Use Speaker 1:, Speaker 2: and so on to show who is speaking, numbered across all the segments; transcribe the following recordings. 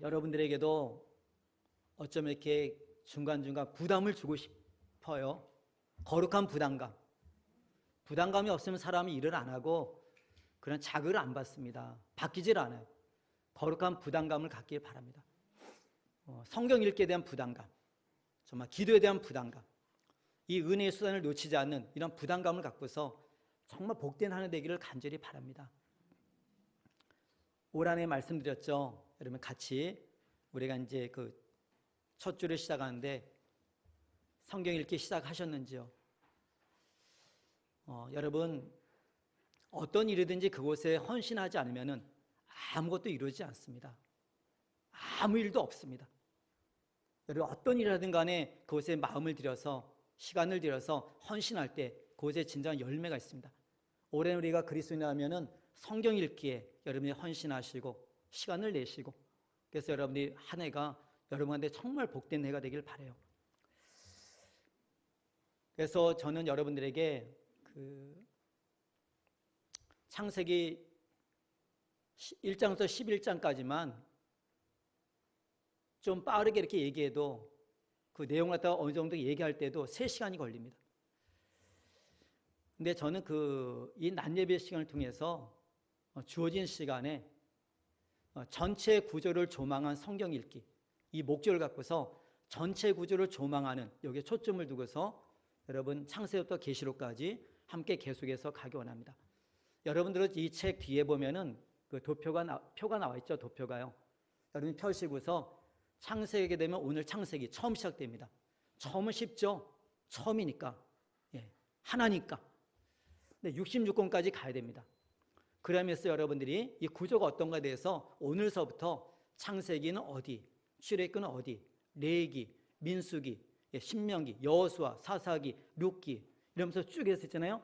Speaker 1: 여러분들에게도 어쩌면 이렇게 중간중간 부담을 주고 싶어요. 거룩한 부담감. 부담감이 없으면 사람이 일을 안 하고 그런 자극을 안 받습니다. 바뀌질 않아요. 거룩한 부담감을 갖길 바랍니다. 성경 읽기에 대한 부담감, 정말 기도에 대한 부담감, 이 은혜의 수단을 놓치지 않는 이런 부담감을 갖고서 정말 복된 한 해 되기를 간절히 바랍니다. 올 한 해 말씀드렸죠. 여러분 같이 우리가 이제 그 첫 주를 시작하는데 성경 읽기 시작하셨는지요? 여러분 어떤 일이든지 그곳에 헌신하지 않으면 아무것도 이루어지지 않습니다. 아무 일도 없습니다. 여러분 어떤 일이라든 간에 그곳에 마음을 들여서 시간을 들여서 헌신할 때 그곳에 진정한 열매가 있습니다. 올해 우리가 그리스도인이라면 성경 읽기에 여러분이 헌신하시고 시간을 내시고, 그래서 여러분이 한 해가 여러분한테 정말 복된 해가 되길 바라요. 그래서 저는 여러분들에게 그 창세기 1장부터 11장까지만 좀 빠르게 이렇게 얘기해도 그 내용을 갖다가 어느 정도 얘기할 때도 3시간이 걸립니다. 근데 저는 이 낮 예배 시간을 통해서 주어진 시간에 전체 구조를 조망한 성경 읽기, 이 목적을 갖고서 전체 구조를 조망하는 여기에 초점을 두고서 여러분 창세기부터 계시록까지 함께 계속해서 가기 원합니다. 여러분들은 이 책 뒤에 보면은 그 표가 나와 있죠. 도표가요. 여러분 펴시고서 창세기에 되면 오늘 창세기 처음 시작됩니다. 처음은 쉽죠. 처음이니까, 하나니까. 근데 66권까지 가야 됩니다. 그러면서 여러분들이 이 구조가 어떤가에 대해서 오늘서부터 창세기는 어디, 출애굽기는 어디, 레위기, 민수기, 신명기, 여호수아, 사사기, 룻기 이러면서 쭉 해서 있잖아요.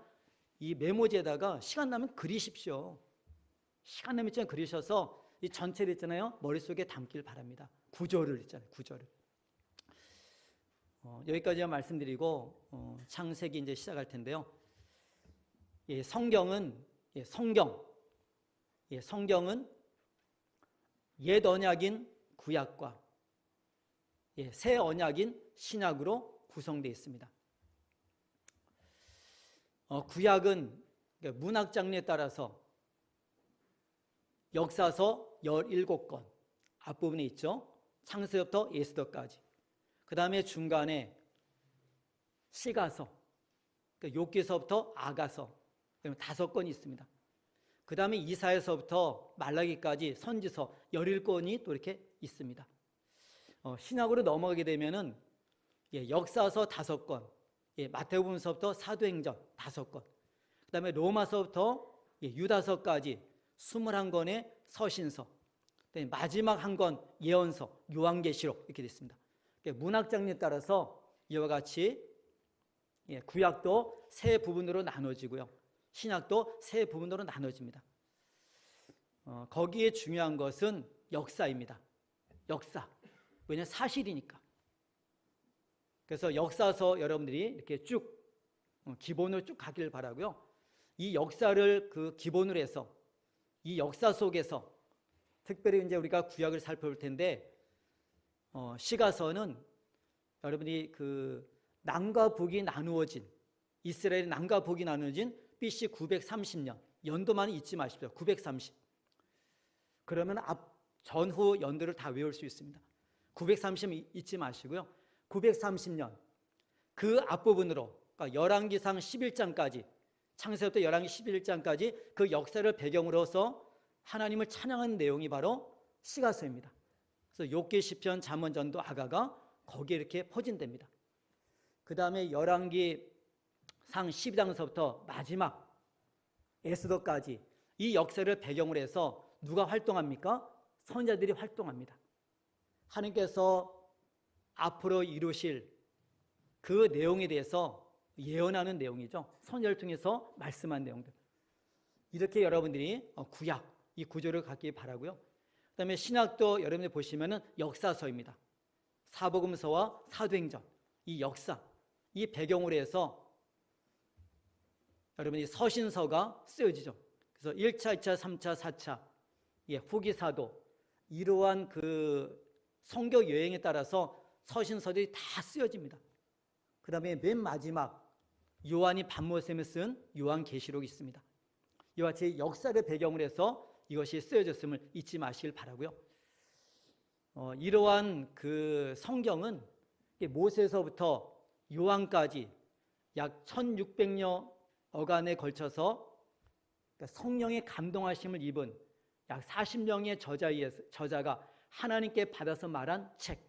Speaker 1: 이 메모지에다가 시간 나면 그리십시오. 시간 나면 있잖아요. 그리셔서 이 전체를 있잖아요. 머릿속에 담길 바랍니다. 구조를 있잖아요. 구조를. 여기까지만 말씀드리고 창세기 이제 시작할 텐데요. 성경은 옛 언약인 구약과 새 언약인 신약으로 구성되어 있습니다. 구약은 문학 장르에 따라서 역사서 17권 앞부분에 있죠. 창세기부터 에스더까지. 그 다음에 중간에 시가서, 욥기서부터 아가서 5권이 있습니다. 그 다음에 이사야서부터 말라기까지 선지서 17권이 또 이렇게 있습니다. 신약으로 넘어가게 되면은 역사서 5권, 마태복음서부터 사도행전 5권, 그 다음에 로마서부터 유다서까지 21권의 서신서, 마지막 한 권 예언서, 요한계시록 이렇게 됐습니다. 문학 장르에 따라서 이와 같이 구약도 세 부분으로 나눠지고요. 신약도 세 부분으로 나눠집니다. 거기에 중요한 것은 역사입니다. 역사. 왜냐하면 사실이니까. 그래서 역사서 여러분들이 이렇게 쭉 기본으로 쭉 가기를 바라고요. 이 역사를 그 기본으로 해서 이 역사 속에서 특별히 이제 우리가 구약을 살펴볼 텐데 시가서는 여러분이 그 남과 북이 나누어진 이스라엘의 남과 북이 나누어진 BC 930년 연도만 잊지 마십시오. 930. 그러면 전후 연도를 다 외울 수 있습니다. 930 잊지 마시고요. 930년 그 앞부분으로 그러니까 열왕기상 11장까지 창세기부터 열왕기 11장까지 그 역사를 배경으로서 하나님을 찬양하는 내용이 바로 시가서입니다. 그래서 욥기, 시편, 잠언, 전도, 아가가 거기에 이렇게 포진됩니다. 그 다음에 열왕기상 12장서부터 마지막 에스더까지 이 역사를 배경으로 해서 누가 활동합니까? 선지자들이 활동합니다. 하나님께서 앞으로 이루실 그 내용에 대해서 예언하는 내용이죠. 선지자를 통해서 말씀한 내용들. 이렇게 여러분들이 구약, 이 구조를 갖기 바라고요. 그 다음에 신약도 여러분들 보시면은 역사서입니다. 사복음서와 사도행전, 이 역사, 이 배경으로 해서 여러분이 서신서가 쓰여지죠. 그래서 1차, 2차, 3차, 4차, 후기사도, 이러한 그 성경 여행에 따라서 서신서들이 다 쓰여집니다. 그 다음에 맨 마지막 요한이 밤모샘에 쓴 요한계시록이 있습니다. 이와 같이 역사를 배경으로 해서 이것이 쓰여졌음을 잊지 마시길 바라고요. 이러한 그 성경은 모세에서부터 요한까지 약 1600여 어간에 걸쳐서 성령의 감동하심을 입은 약 40명의 저자가 하나님께 받아서 말한 책,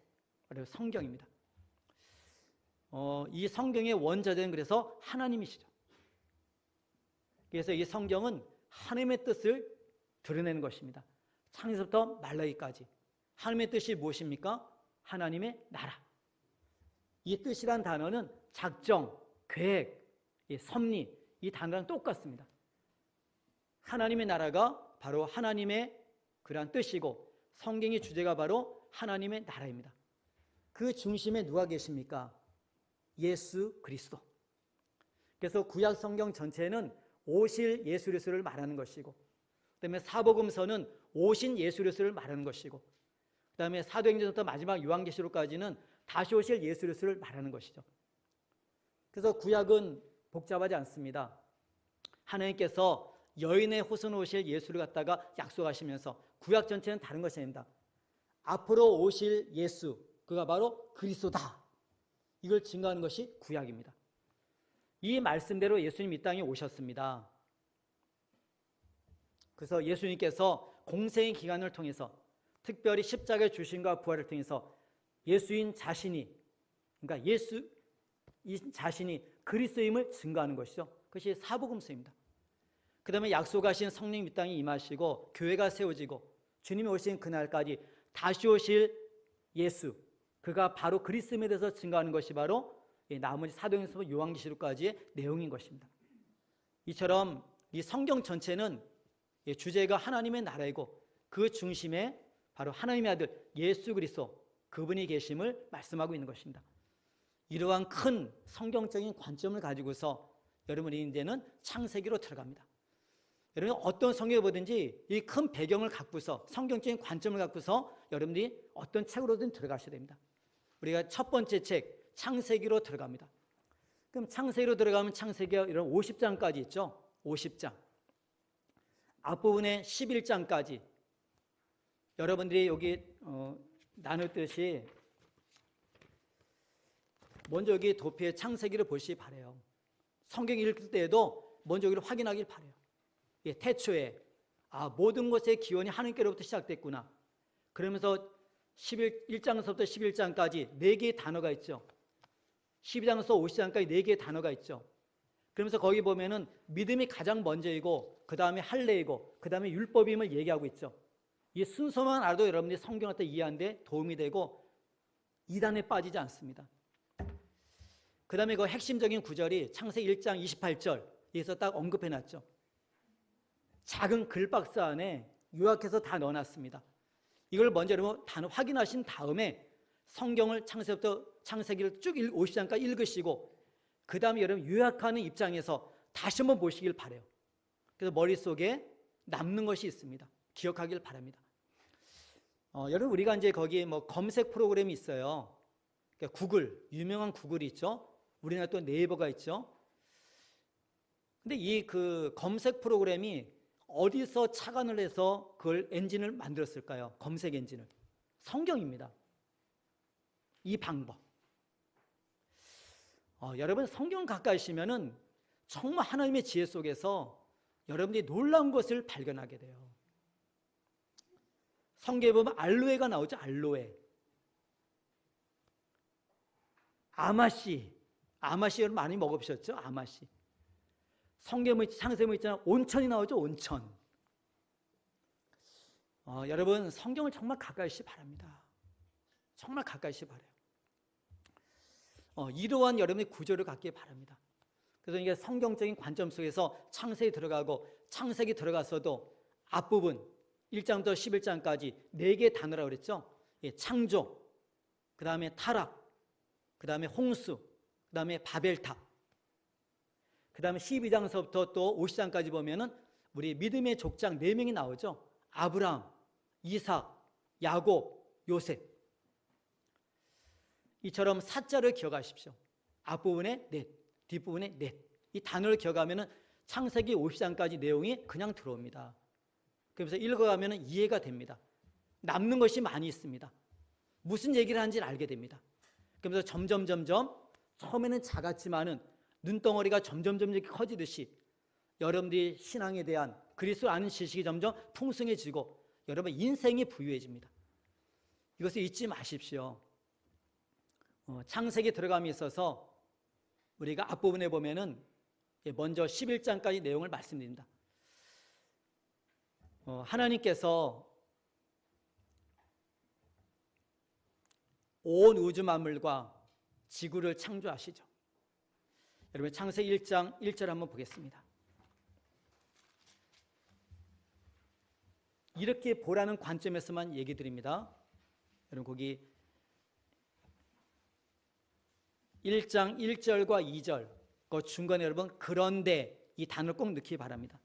Speaker 1: 바로 성경입니다. 이 성경의 원저자는 그래서 하나님이시죠. 그래서 이 성경은 하나님의 뜻을 드러내는 것입니다. 창세기부터 말라기까지 하나님의 뜻이 무엇입니까? 하나님의 나라. 이 뜻이란 단어는 작정, 계획, 섭리, 이 단어랑 똑같습니다. 하나님의 나라가 바로 하나님의 그러한 뜻이고 성경의 주제가 바로 하나님의 나라입니다. 그 중심에 누가 계십니까? 예수 그리스도. 그래서 구약 성경 전체는 오실 예수 그리스도를 말하는 것이고, 그다음에 사복음서는 오신 예수 그리스도를 말하는 것이고, 그다음에 사도행전부터 마지막 요한계시록까지는 다시 오실 예수 그리스도를 말하는 것이죠. 그래서 구약은 복잡하지 않습니다. 하나님께서 여인의 후손 오실 예수를 갖다가 약속하시면서 구약 전체는 다른 것이 아닙니다. 앞으로 오실 예수, 그가 바로 그리스도다. 이걸 증거하는 것이 구약입니다. 이 말씀대로 예수님 이 땅에 오셨습니다. 그래서 예수님께서 공생의 기간을 통해서 특별히 십자가의 주심과 부활을 통해서 예수인 자신이, 그러니까 예수인 자신이 그리스도임을 증거하는 것이죠. 그것이 사복음서입니다. 그 다음에 약속하신 성령 이 땅에 임하시고 교회가 세워지고 주님이 오신 그날까지 다시 오실 예수, 그가 바로 그리스도에 대해서 증거하는 것이 바로 나머지 사도행전부터 요한계시록까지의 내용인 것입니다. 이처럼 이 성경 전체는 주제가 하나님의 나라이고 그 중심에 바로 하나님의 아들 예수 그리스도, 그분이 계심을 말씀하고 있는 것입니다. 이러한 큰 성경적인 관점을 가지고서 여러분이 이제는 창세기로 들어갑니다. 여러분 어떤 성경을 보든지 이 큰 배경을 갖고서 성경적인 관점을 갖고서 여러분들이 어떤 책으로든 들어가셔야 됩니다. 우리가 첫 번째 책 창세기로 들어갑니다. 그럼 창세기로 들어가면 창세기가 이런 50장까지 있죠. 50장. 앞부분에 11장까지 여러분들이 여기 나눴듯이 먼저 여기 도표에 창세기를 보시기 바라요. 성경 읽을 때에도 먼저 여기를 확인하길 바라요. 태초에 모든 것의 기원이 하나님께로부터 시작됐구나. 그러면서 1장서부터 11장까지 4개의 단어가 있죠. 12장서부터 50장까지 4개의 단어가 있죠. 그러면서 거기 보면은 믿음이 가장 먼저이고 그 다음에 할례이고 그 다음에 율법임을 얘기하고 있죠. 이 순서만 알아도 여러분들이 성경을 이해하는 데 도움이 되고 이단에 빠지지 않습니다. 그 다음에 그 핵심적인 구절이 창세기 1장 28절에서 딱 언급해놨죠. 작은 글박스 안에 요약해서 다 넣어놨습니다. 이걸 먼저 여러분 단어 확인하신 다음에 성경을 창세기를 쭉 50장까지 읽으시고 그 다음에 여러분 요약하는 입장에서 다시 한번 보시길 바라요. 그래서 머릿속에 남는 것이 있습니다. 기억하길 바랍니다. 여러분 우리가 이제 거기 뭐 검색 프로그램이 있어요. 그러니까 구글, 유명한 구글이 있죠. 우리나라 또 네이버가 있죠. 근데 이 그 검색 프로그램이 어디서 착안을 해서 그걸 엔진을 만들었을까요? 검색 엔진을. 성경입니다. 이 방법. 여러분 성경 가까이 있으면은 정말 하나님의 지혜 속에서 여러분들이 놀라운 것을 발견하게 돼요. 성경에 보면 알로에가 나오죠. 알로에. 아마씨 여러분 많이 먹어보셨죠? 아마씨. 성경에 창세기 있잖아요. 온천이 나오죠. 온천. 여러분 성경을 정말 가까이 있기 바랍니다. 정말 가까이 있기 바라요. 이러한 여러분의 구조를 갖기 바랍니다. 그래서 이게 성경적인 관점 속에서 창세기 들어가고 창세기 들어가서도 앞부분 1장부터 11장까지 4개의 단어라고 그랬죠. 창조, 그 다음에 타락, 그 다음에 홍수, 그 다음에 바벨탑, 그 다음에 12장서부터 또 50장까지 보면은 우리 믿음의 족장 4명이 나오죠. 아브라함, 이삭, 야곱, 요셉. 이처럼 사자를 기억하십시오. 앞부분에 넷, 뒷부분에 넷. 이 단어를 기억하면 창세기 50장까지 내용이 그냥 들어옵니다. 그래서 읽어가면 이해가 됩니다. 남는 것이 많이 있습니다. 무슨 얘기를 하는지를 알게 됩니다. 그러면서 점점 처음에는 작았지만은 눈덩어리가 점점 커지듯이 여러분들이 신앙에 대한 그리스도를 아는 지식이 점점 풍성해지고 여러분 인생이 부유해집니다. 이것을 잊지 마십시오. 창세기 들어감에 있어서 우리가 앞부분에 보면은 먼저 11장까지 내용을 말씀드립니다. 하나님께서 온 우주 만물과 지구를 창조하시죠. 여러분 창세기 1장 1절 한번 보겠습니다. 이렇게 보라는 관점에서만 얘기 드립니다. 여러분 거기 1장 1절과 2절 그 중간에 여러분 그런데 이 단어를 꼭 넣기 바랍니다.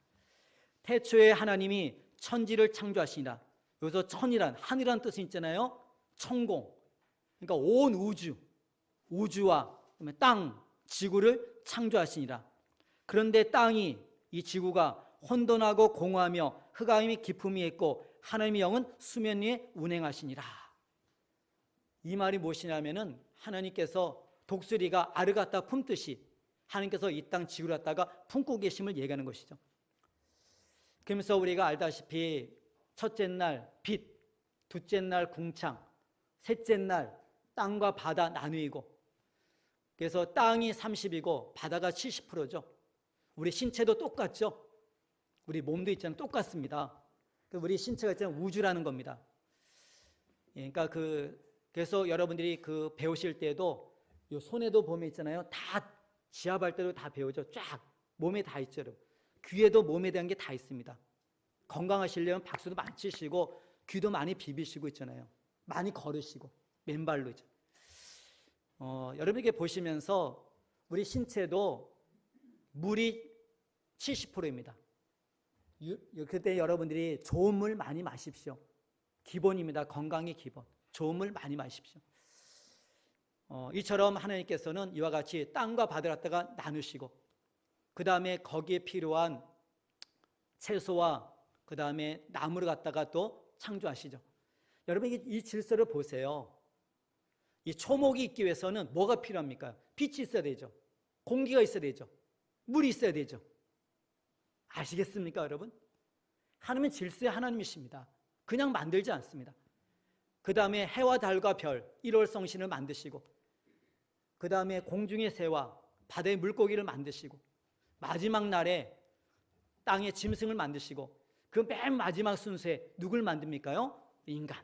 Speaker 1: 태초에 하나님이 천지를 창조하시니라. 여기서 천이란 하늘이라는 뜻이 있잖아요. 천공. 그러니까 온 우주와 땅, 지구를 창조하시니라. 그런데 땅이 이 지구가 혼돈하고 공허하며 흑암이 깊음이 있고 하나님의 영은 수면 위에 운행하시니라. 이 말이 무엇이냐면은 하나님께서 독수리가 알을 갖다 품듯이 하나님께서 이 땅 지구를 갖다가 품고 계심을 얘기하는 것이죠. 그러면서 우리가 알다시피 첫째 날 빛, 둘째 날 궁창, 셋째 날 땅과 바다 나누이고, 그래서 땅이 30이고 바다가 70%죠. 우리 신체도 똑같죠. 우리 몸도 있잖아요. 똑같습니다. 우리 신체가 있잖아요. 우주라는 겁니다. 그러니까 그래서 여러분들이 배우실 때도 요 손에도 보면 있잖아요. 다 지압할 때도 다 배우죠. 쫙 몸에 다 있죠. 여러분. 귀에도 몸에 대한 게 다 있습니다. 건강하시려면 박수도 많이 치시고 귀도 많이 비비시고 있잖아요. 많이 걸으시고 맨발로 있죠. 여러분에게 보시면서 우리 신체도 물이 70%입니다. 그때 여러분들이 좋은 물 많이 마십시오. 기본입니다. 건강의 기본. 좋은 물 많이 마십시오. 이처럼 하나님께서는 이와 같이 땅과 바다를 갖다가 나누시고 그 다음에 거기에 필요한 채소와 그 다음에 나무를 갖다가 또 창조하시죠. 여러분 이 질서를 보세요. 이 초목이 있기 위해서는 뭐가 필요합니까? 빛이 있어야 되죠. 공기가 있어야 되죠. 물이 있어야 되죠. 아시겠습니까, 여러분? 하나님은 질서의 하나님이십니다. 그냥 만들지 않습니다. 그 다음에 해와 달과 별, 일월성신을 만드시고 그 다음에 공중의 새와 바다의 물고기를 만드시고 마지막 날에 땅의 짐승을 만드시고 그 맨 마지막 순서에 누굴 만듭니까요? 인간.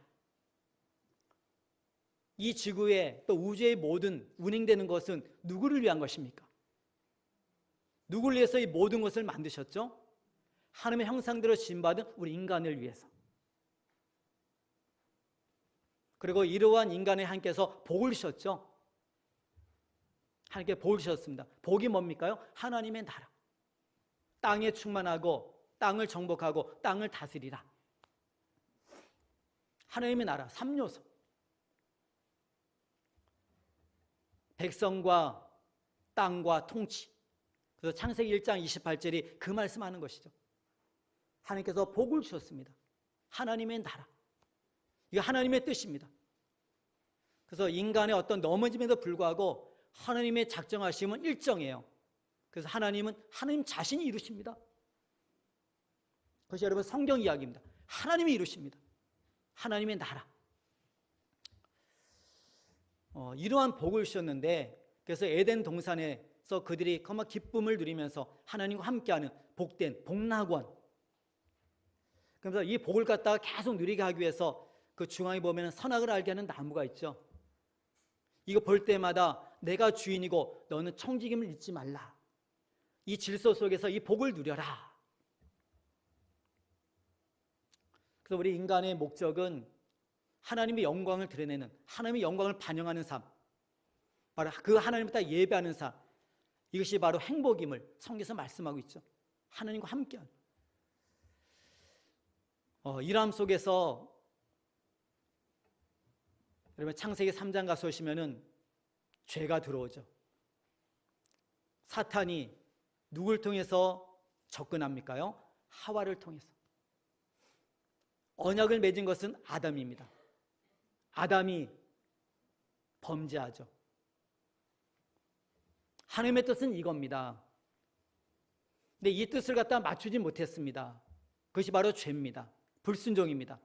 Speaker 1: 이 지구의 또 우주의 모든 운행되는 것은 누구를 위한 것입니까? 누구를 위해서 이 모든 것을 만드셨죠? 하나님의 형상대로 지음받은 우리 인간을 위해서. 그리고 이러한 인간의 하나님께서 복을 주셨죠. 하나님께 복을 주셨습니다. 복이 뭡니까요? 하나님의 나라. 땅에 충만하고 땅을 정복하고 땅을 다스리라. 하나님의 나라 3요소. 백성과 땅과 통치. 그래서 창세기 1장 28절이 그 말씀하는 것이죠. 하나님께서 복을 주셨습니다. 하나님의 나라. 이거 하나님의 뜻입니다. 그래서 인간의 어떤 넘어짐에도 불구하고 하나님의 작정하심은 일정해요. 그래서 하나님은 하나님 자신이 이루십니다. 그것이 여러분 성경 이야기입니다. 하나님이 이루십니다. 하나님의 나라. 이러한 복을 주셨는데 그래서 에덴 동산에서 그들이 정말 기쁨을 누리면서 하나님과 함께하는 복된 복락원. 그래서 이 복을 갖다가 계속 누리게 하기 위해서 그 중앙에 보면 선악을 알게 하는 나무가 있죠. 이거 볼 때마다 내가 주인이고 너는 청지김을 잊지 말라. 이 질서 속에서 이 복을 누려라. 그래서 우리 인간의 목적은 하나님의 영광을 드러내는, 하나님의 영광을 반영하는 삶, 바로 그 하나님을 다 예배하는 삶, 이것이 바로 행복임을 성경에서 말씀하고 있죠. 하나님과 함께하는. 이러함 속에서 여러분 창세기 3장 가서 보시면은 죄가 들어오죠. 사탄이 누굴 통해서 접근합니까요? 하와를 통해서. 언약을 맺은 것은 아담입니다. 아담이 범죄하죠. 하나님의 뜻은 이겁니다. 근데 이 뜻을 갖다 맞추지 못했습니다. 그것이 바로 죄입니다. 불순종입니다.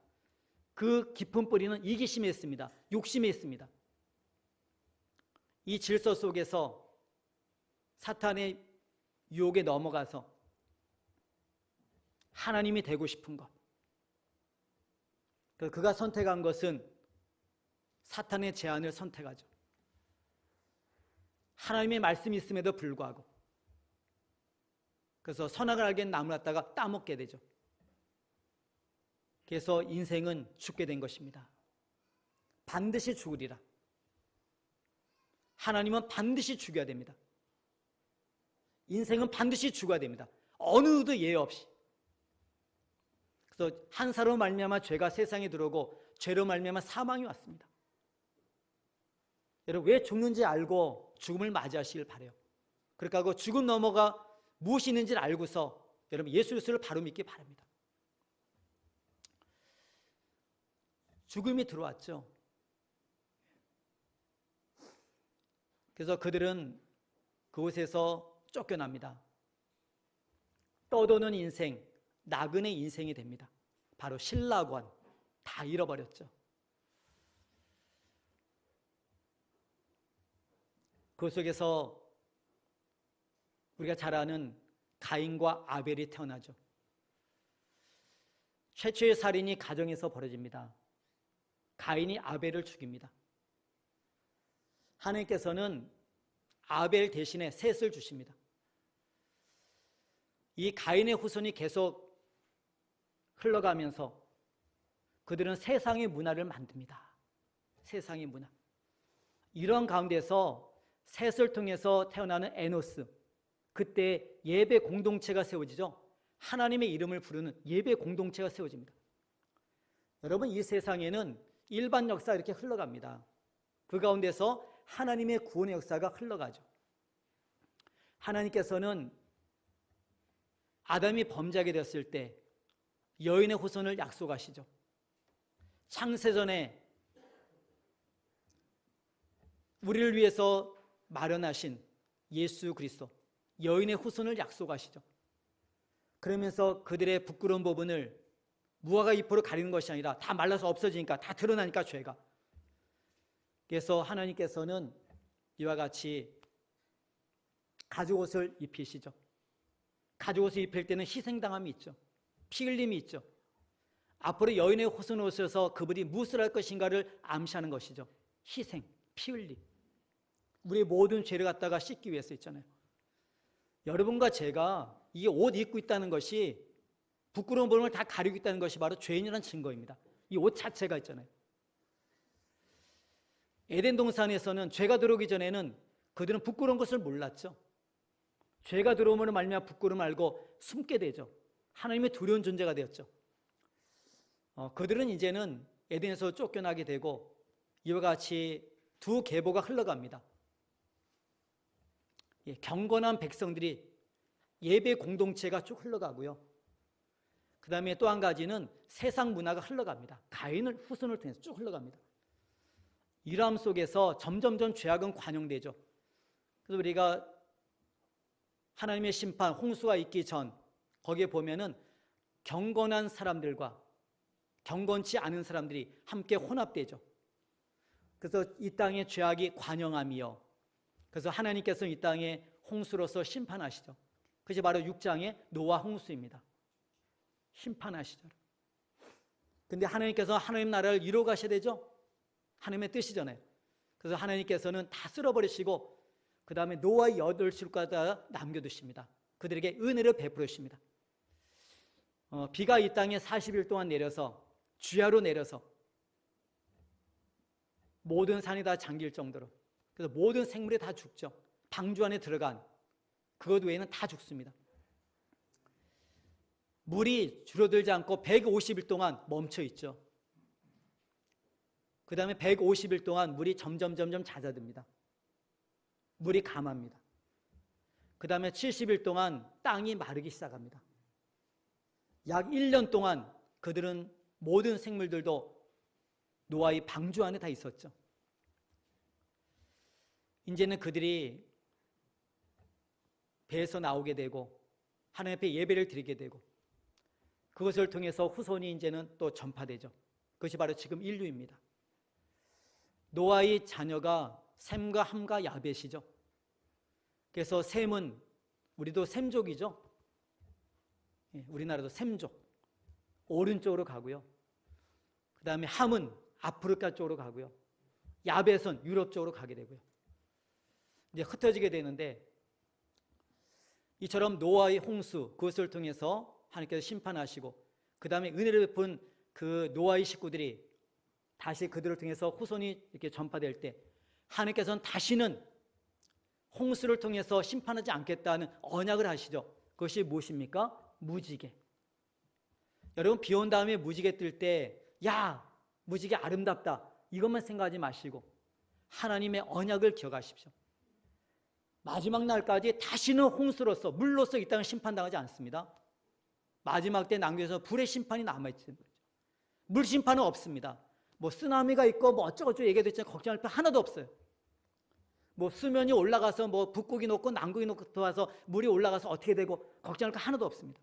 Speaker 1: 그 깊은 뿌리는 이기심에 있습니다. 욕심에 있습니다. 이 질서 속에서 사탄의 유혹에 넘어가서 하나님이 되고 싶은 것. 그가 선택한 것은 사탄의 제안을 선택하죠. 하나님의 말씀이 있음에도 불구하고. 그래서 선악을 알게 나무를 갖다가 따먹게 되죠. 그래서 인생은 죽게 된 것입니다. 반드시 죽으리라. 하나님은 반드시 죽여야 됩니다. 인생은 반드시 죽어야 됩니다. 어느 누구도 예외 없이. 그래서 한 사람으로 말미암아 죄가 세상에 들어오고 죄로 말미암아 사망이 왔습니다. 여러분 왜 죽는지 알고 죽음을 맞이하시길 바라요. 그렇게 하고 죽음 넘어가 무엇이 있는지를 알고서 여러분 예수 그리스도를 바로 믿기 바랍니다. 죽음이 들어왔죠. 그래서 그들은 그곳에서 쫓겨납니다. 떠도는 인생, 나그네 인생이 됩니다. 바로 신라권 다 잃어버렸죠. 그 속에서 우리가 잘 아는 가인과 아벨이 태어나죠. 최초의 살인이 가정에서 벌어집니다. 가인이 아벨을 죽입니다. 하나님께서는 아벨 대신에 셋을 주십니다. 이 가인의 후손이 계속 흘러가면서 그들은 세상의 문화를 만듭니다. 세상의 문화. 이런 가운데서 셋을 통해서 태어나는 에노스, 그때 예배 공동체가 세워지죠. 하나님의 이름을 부르는 예배 공동체가 세워집니다. 여러분 이 세상에는 일반 역사 이렇게 흘러갑니다. 그 가운데서 하나님의 구원의 역사가 흘러가죠. 하나님께서는 아담이 범죄하게 되었을 때 여인의 후손을 약속하시죠. 창세전에 우리를 위해서 마련하신 예수 그리스도, 여인의 후손을 약속하시죠. 그러면서 그들의 부끄러운 부분을 무화과 잎으로 가리는 것이 아니라 다 말라서 없어지니까 다 드러나니까 죄가. 그래서 하나님께서는 이와 같이 가죽옷을 입히시죠. 가죽옷을 입힐 때는 희생당함이 있죠. 피 흘림이 있죠. 앞으로 여인의 후손을 오셔서 그분이 무엇을 할 것인가를 암시하는 것이죠. 희생, 피 흘림. 우리의 모든 죄를 갖다가 씻기 위해서 있잖아요. 여러분과 제가 이 옷 입고 있다는 것이 부끄러운 부분을 다 가리고 있다는 것이 바로 죄인이라는 증거입니다. 이 옷 자체가 있잖아요. 에덴 동산에서는 죄가 들어오기 전에는 그들은 부끄러운 것을 몰랐죠. 죄가 들어오면 말미암아 부끄러움을 알고 숨게 되죠. 하나님의 두려운 존재가 되었죠. 그들은 이제는 에덴에서 쫓겨나게 되고 이와 같이 두 계보가 흘러갑니다. 경건한 백성들이 예배 공동체가 쭉 흘러가고요. 그 다음에 또 한 가지는 세상 문화가 흘러갑니다. 가인을 후손을 통해서 쭉 흘러갑니다. 이러함 속에서 점점점 죄악은 관용되죠. 그래서 우리가 하나님의 심판, 홍수가 있기 전 거기에 보면은 경건한 사람들과 경건치 않은 사람들이 함께 혼합되죠. 그래서 이 땅의 죄악이 관영함이요. 그래서 하나님께서 이 땅에 홍수로서 심판하시죠. 그것이 바로 6장의 노아 홍수입니다. 심판하시죠. 근데 하나님께서 하나님 나라를 이루어 가셔야 되죠. 하나님의 뜻이잖아요. 그래서 하나님께서는 다 쓸어버리시고 그 다음에 노아의 8식구가 남겨두십니다. 그들에게 은혜를 베풀어 주십니다. 비가 이 땅에 40일 동안 내려서 주야로 내려서 모든 산이 다 잠길 정도로, 그래서 모든 생물이 다 죽죠. 방주 안에 들어간 그것 외에는 다 죽습니다. 물이 줄어들지 않고 150일 동안 멈춰 있죠. 그 다음에 150일 동안 물이 점점 잦아듭니다. 물이 감합니다. 그 다음에 70일 동안 땅이 마르기 시작합니다. 약 1년 동안 그들은 모든 생물들도 노아의 방주 안에 다 있었죠. 이제는 그들이 배에서 나오게 되고 하나님 앞에 예배를 드리게 되고 그것을 통해서 후손이 이제는 또 전파되죠. 그것이 바로 지금 인류입니다. 노아의 자녀가 셈과 함과 야벳이죠. 그래서 셈은 우리도 셈족이죠. 우리나라도 셈족 오른쪽으로 가고요. 그 다음에 함은 아프리카 쪽으로 가고요. 야벳은 유럽 쪽으로 가게 되고요. 이제 흩어지게 되는데 이처럼 노아의 홍수 그것을 통해서 하나님께서 심판하시고 그 다음에 은혜를 베푼 그 노아의 식구들이 다시 그들을 통해서 후손이 이렇게 전파될 때 하나님께서는 다시는 홍수를 통해서 심판하지 않겠다는 언약을 하시죠. 그것이 무엇입니까? 무지개. 여러분 비 온 다음에 무지개 뜰 때 야 무지개 아름답다 이것만 생각하지 마시고 하나님의 언약을 기억하십시오. 마지막 날까지 다시는 홍수로서 물로서 이 땅을 심판당하지 않습니다. 마지막 때 남겨서 불의 심판이 남아있는 거죠. 물 심판은 없습니다. 뭐 쓰나미가 있고 뭐 어쩌고저쩌고 얘기했지만 걱정할 필요 하나도 없어요. 뭐 수면이 올라가서 뭐 북극이 녹고 남극이 녹고 와서 물이 올라가서 어떻게 되고 걱정할 거 하나도 없습니다.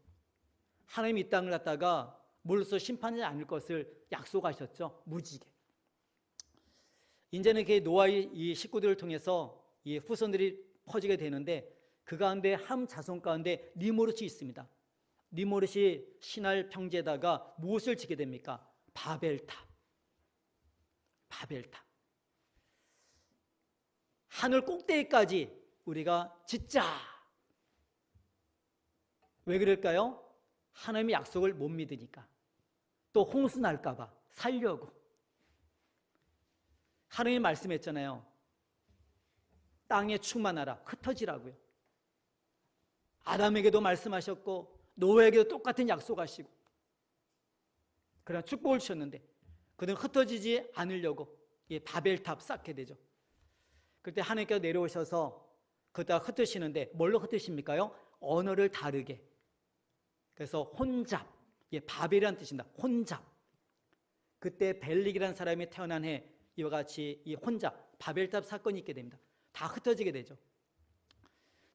Speaker 1: 하나님이 이 땅을 갖다가 물로서 심판하지 않을 것을 약속하셨죠. 무지개. 이제는 그 노아의 이 식구들을 통해서 이 후손들이 퍼지게 되는데 그 가운데 함 자손 가운데 니무롯이 있습니다. 니무롯이 신할 평지에다가 무엇을 지게 됩니까? 바벨탑. 바벨탑. 하늘 꼭대기까지 우리가 짓자. 왜 그럴까요? 하나님의 약속을 못 믿으니까. 또 홍수 날까 봐 살려고. 하나님이 말씀했잖아요. 땅에 충만하라. 흩어지라고요. 아담에게도 말씀하셨고 노아에게도 똑같은 약속하시고 그러나 축복을 주셨는데 그들은 흩어지지 않으려고 바벨탑 쌓게 되죠. 그때 하나님께서 내려오셔서 그다가 흩으시는데 뭘로 흩으십니까요? 언어를 다르게. 그래서 혼잡, 바벨이라는 뜻입니다. 혼잡. 그때 벨릭이라는 사람이 태어난 해 이와 같이 이 혼잡, 바벨탑 사건이 있게 됩니다. 다 흩어지게 되죠.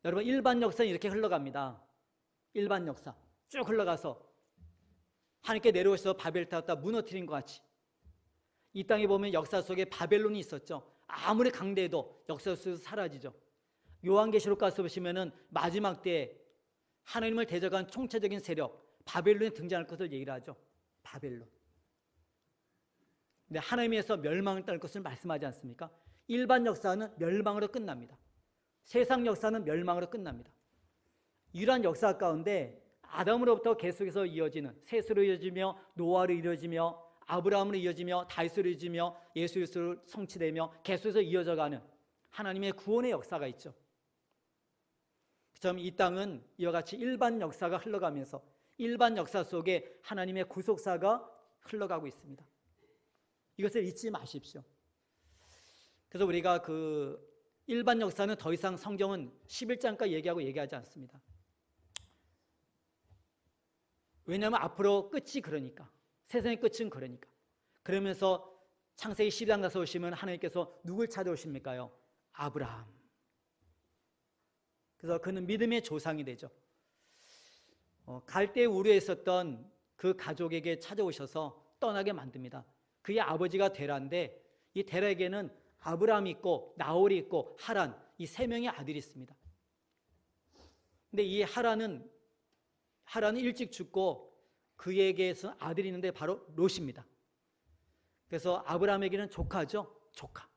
Speaker 1: 여러분 일반 역사는 이렇게 흘러갑니다. 일반 역사 쭉 흘러가서 하나님께 내려오셔서 바벨탑 다 무너뜨린 것 같이 이 땅에 보면 역사 속에 바벨론이 있었죠. 아무리 강대해도 역사 속에서 사라지죠. 요한계시록 가서 보시면은 마지막 때에 하나님을 대적한 총체적인 세력 바벨론이 등장할 것을 얘기를 하죠. 바벨론. 근데 하나님에서 멸망을 따를 것을 말씀하지 않습니까? 일반 역사는 멸망으로 끝납니다. 세상 역사는 멸망으로 끝납니다. 이러한 역사 가운데 아담으로부터 계속해서 이어지는 셋으로 이어지며 노아로 이어지며 아브라함으로 이어지며 다윗으로 이어지며 예수 그리스도로 성취되며 계속해서 이어져가는 하나님의 구원의 역사가 있죠. 그처럼 이 땅은 이와 같이 일반 역사가 흘러가면서 일반 역사 속에 하나님의 구속사가 흘러가고 있습니다. 이것을 잊지 마십시오. 그래서 우리가 그 일반 역사는 더 이상 성경은 11장까지 얘기하지 않습니다. 왜냐하면 앞으로 끝이 그러니까. 세상의 끝은 그러니까. 그러면서 창세기 12장 가서 오시면 하나님께서 누굴 찾아오십니까요? 아브라함. 그래서 그는 믿음의 조상이 되죠. 갈대 우르에 있었던 그 가족에게 찾아오셔서 떠나게 만듭니다. 그의 아버지가 데라인데 이 데라에게는 아브라함이 있고 나홀이 있고 하란 이 세 명의 아들이 있습니다. 근데 이 하란은 일찍 죽고 그에게서 아들이 있는데 바로 롯입니다. 그래서 아브라함에게는 조카죠. 조카.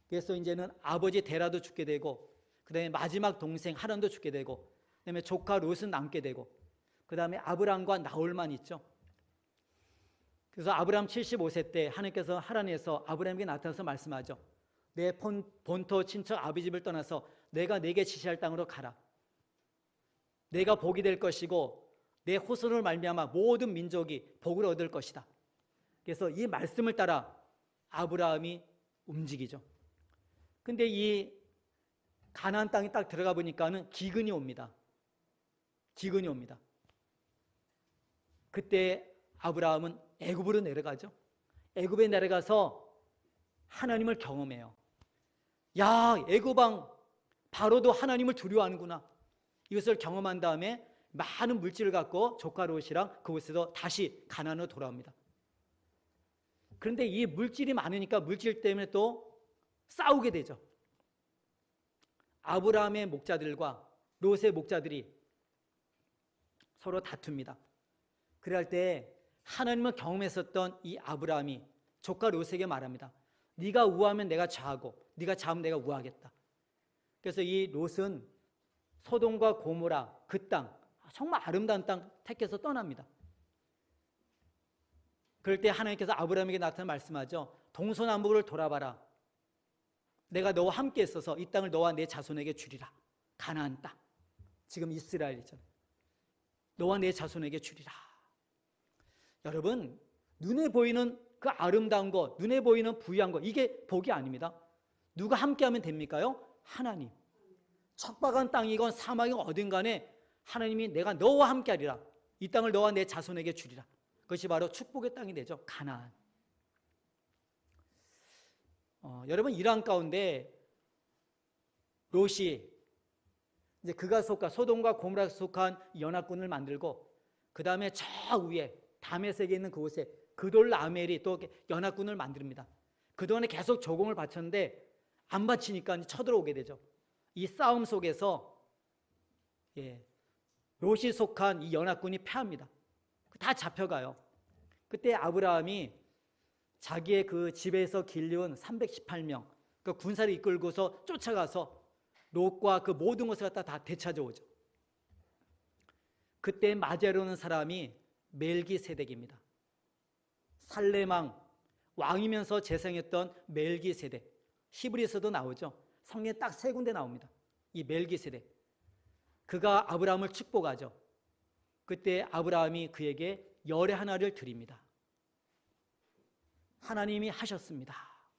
Speaker 1: 그래서 이제는 아버지 데라도 죽게 되고 그 다음에 마지막 동생 하란도 죽게 되고 그 다음에 조카 롯은 남게 되고 그 다음에 아브라함과 나홀만 있죠. 그래서 아브라함 75세 때 하나님께서 하란에서 아브라함에게 나타나서 말씀하죠. 내 본토 친척 아비 집을 떠나서 내가 네게 지시할 땅으로 가라. 내가 복이 될 것이고 내 후손을 말미암아 모든 민족이 복을 얻을 것이다. 그래서 이 말씀을 따라 아브라함이 움직이죠. 근데 이 가나안 땅에 딱 들어가 보니까는 기근이 옵니다. 기근이 옵니다. 그때 아브라함은 애굽으로 내려가죠. 애굽에 내려가서 하나님을 경험해요. 야, 애굽 왕 바로도 하나님을 두려워하는구나. 이것을 경험한 다음에 많은 물질을 갖고 조카 롯이랑 그곳에서 다시 가나안으로 돌아옵니다. 그런데 이 물질이 많으니까 물질 때문에 또 싸우게 되죠. 아브라함의 목자들과 롯의 목자들이 서로 다툽니다. 그럴 때 하나님을 경험했었던 이 아브라함이 조카 롯에게 말합니다. 네가 우하면 내가 좌하고 네가 좌하면 내가 우하겠다. 그래서 이 롯은 소돔과 고모라 그 땅, 정말 아름다운 땅 택해서 떠납니다. 그럴 때 하나님께서 아브라함에게 나타나 말씀하죠. 동서남북을 돌아봐라. 내가 너와 함께 있어서 이 땅을 너와 내 자손에게 주리라. 가나안 땅, 지금 이스라엘이잖아요. 너와 내 자손에게 주리라. 여러분, 눈에 보이는 그 아름다운 것, 눈에 보이는 부유한 것, 이게 복이 아닙니다. 누가 함께하면 됩니까요? 하나님. 척박한 땅이건 사막이건 어딘간에 하나님이 내가 너와 함께하리라. 이 땅을 너와 내 자손에게 주리라. 그것이 바로 축복의 땅이 되죠. 가나안. 여러분, 이러한 가운데 롯이 이제 그가 속한 소돔과 고모라가 속한 연합군을 만들고 그 다음에 저 위에 다메섹에 있는 그곳에 그돌라멜이 또 연합군을 만듭니다. 그동안에 계속 조공을 바쳤는데 안 바치니까 쳐들어오게 되죠. 이 싸움 속에서 롯이 속한 이 연합군이 패합니다. 다 잡혀가요. 그때 아브라함이 자기의 그 집에서 길러온 318명 그 군사를 이끌고서 쫓아가서 롯과 그 모든 것을 갖다 다 되찾아오죠. 그때 맞이하려는 사람이 멜기세덱입니다. 살레망 왕이면서 재생했던 멜기세덱. 히브리서도 나오죠. 성경에 딱 세 군데 나옵니다. 이 멜기세덱. 그가 아브라함을 축복하죠. 그때 아브라함이 그에게 열의 하나를 드립니다. 하나님이 하셨습니다.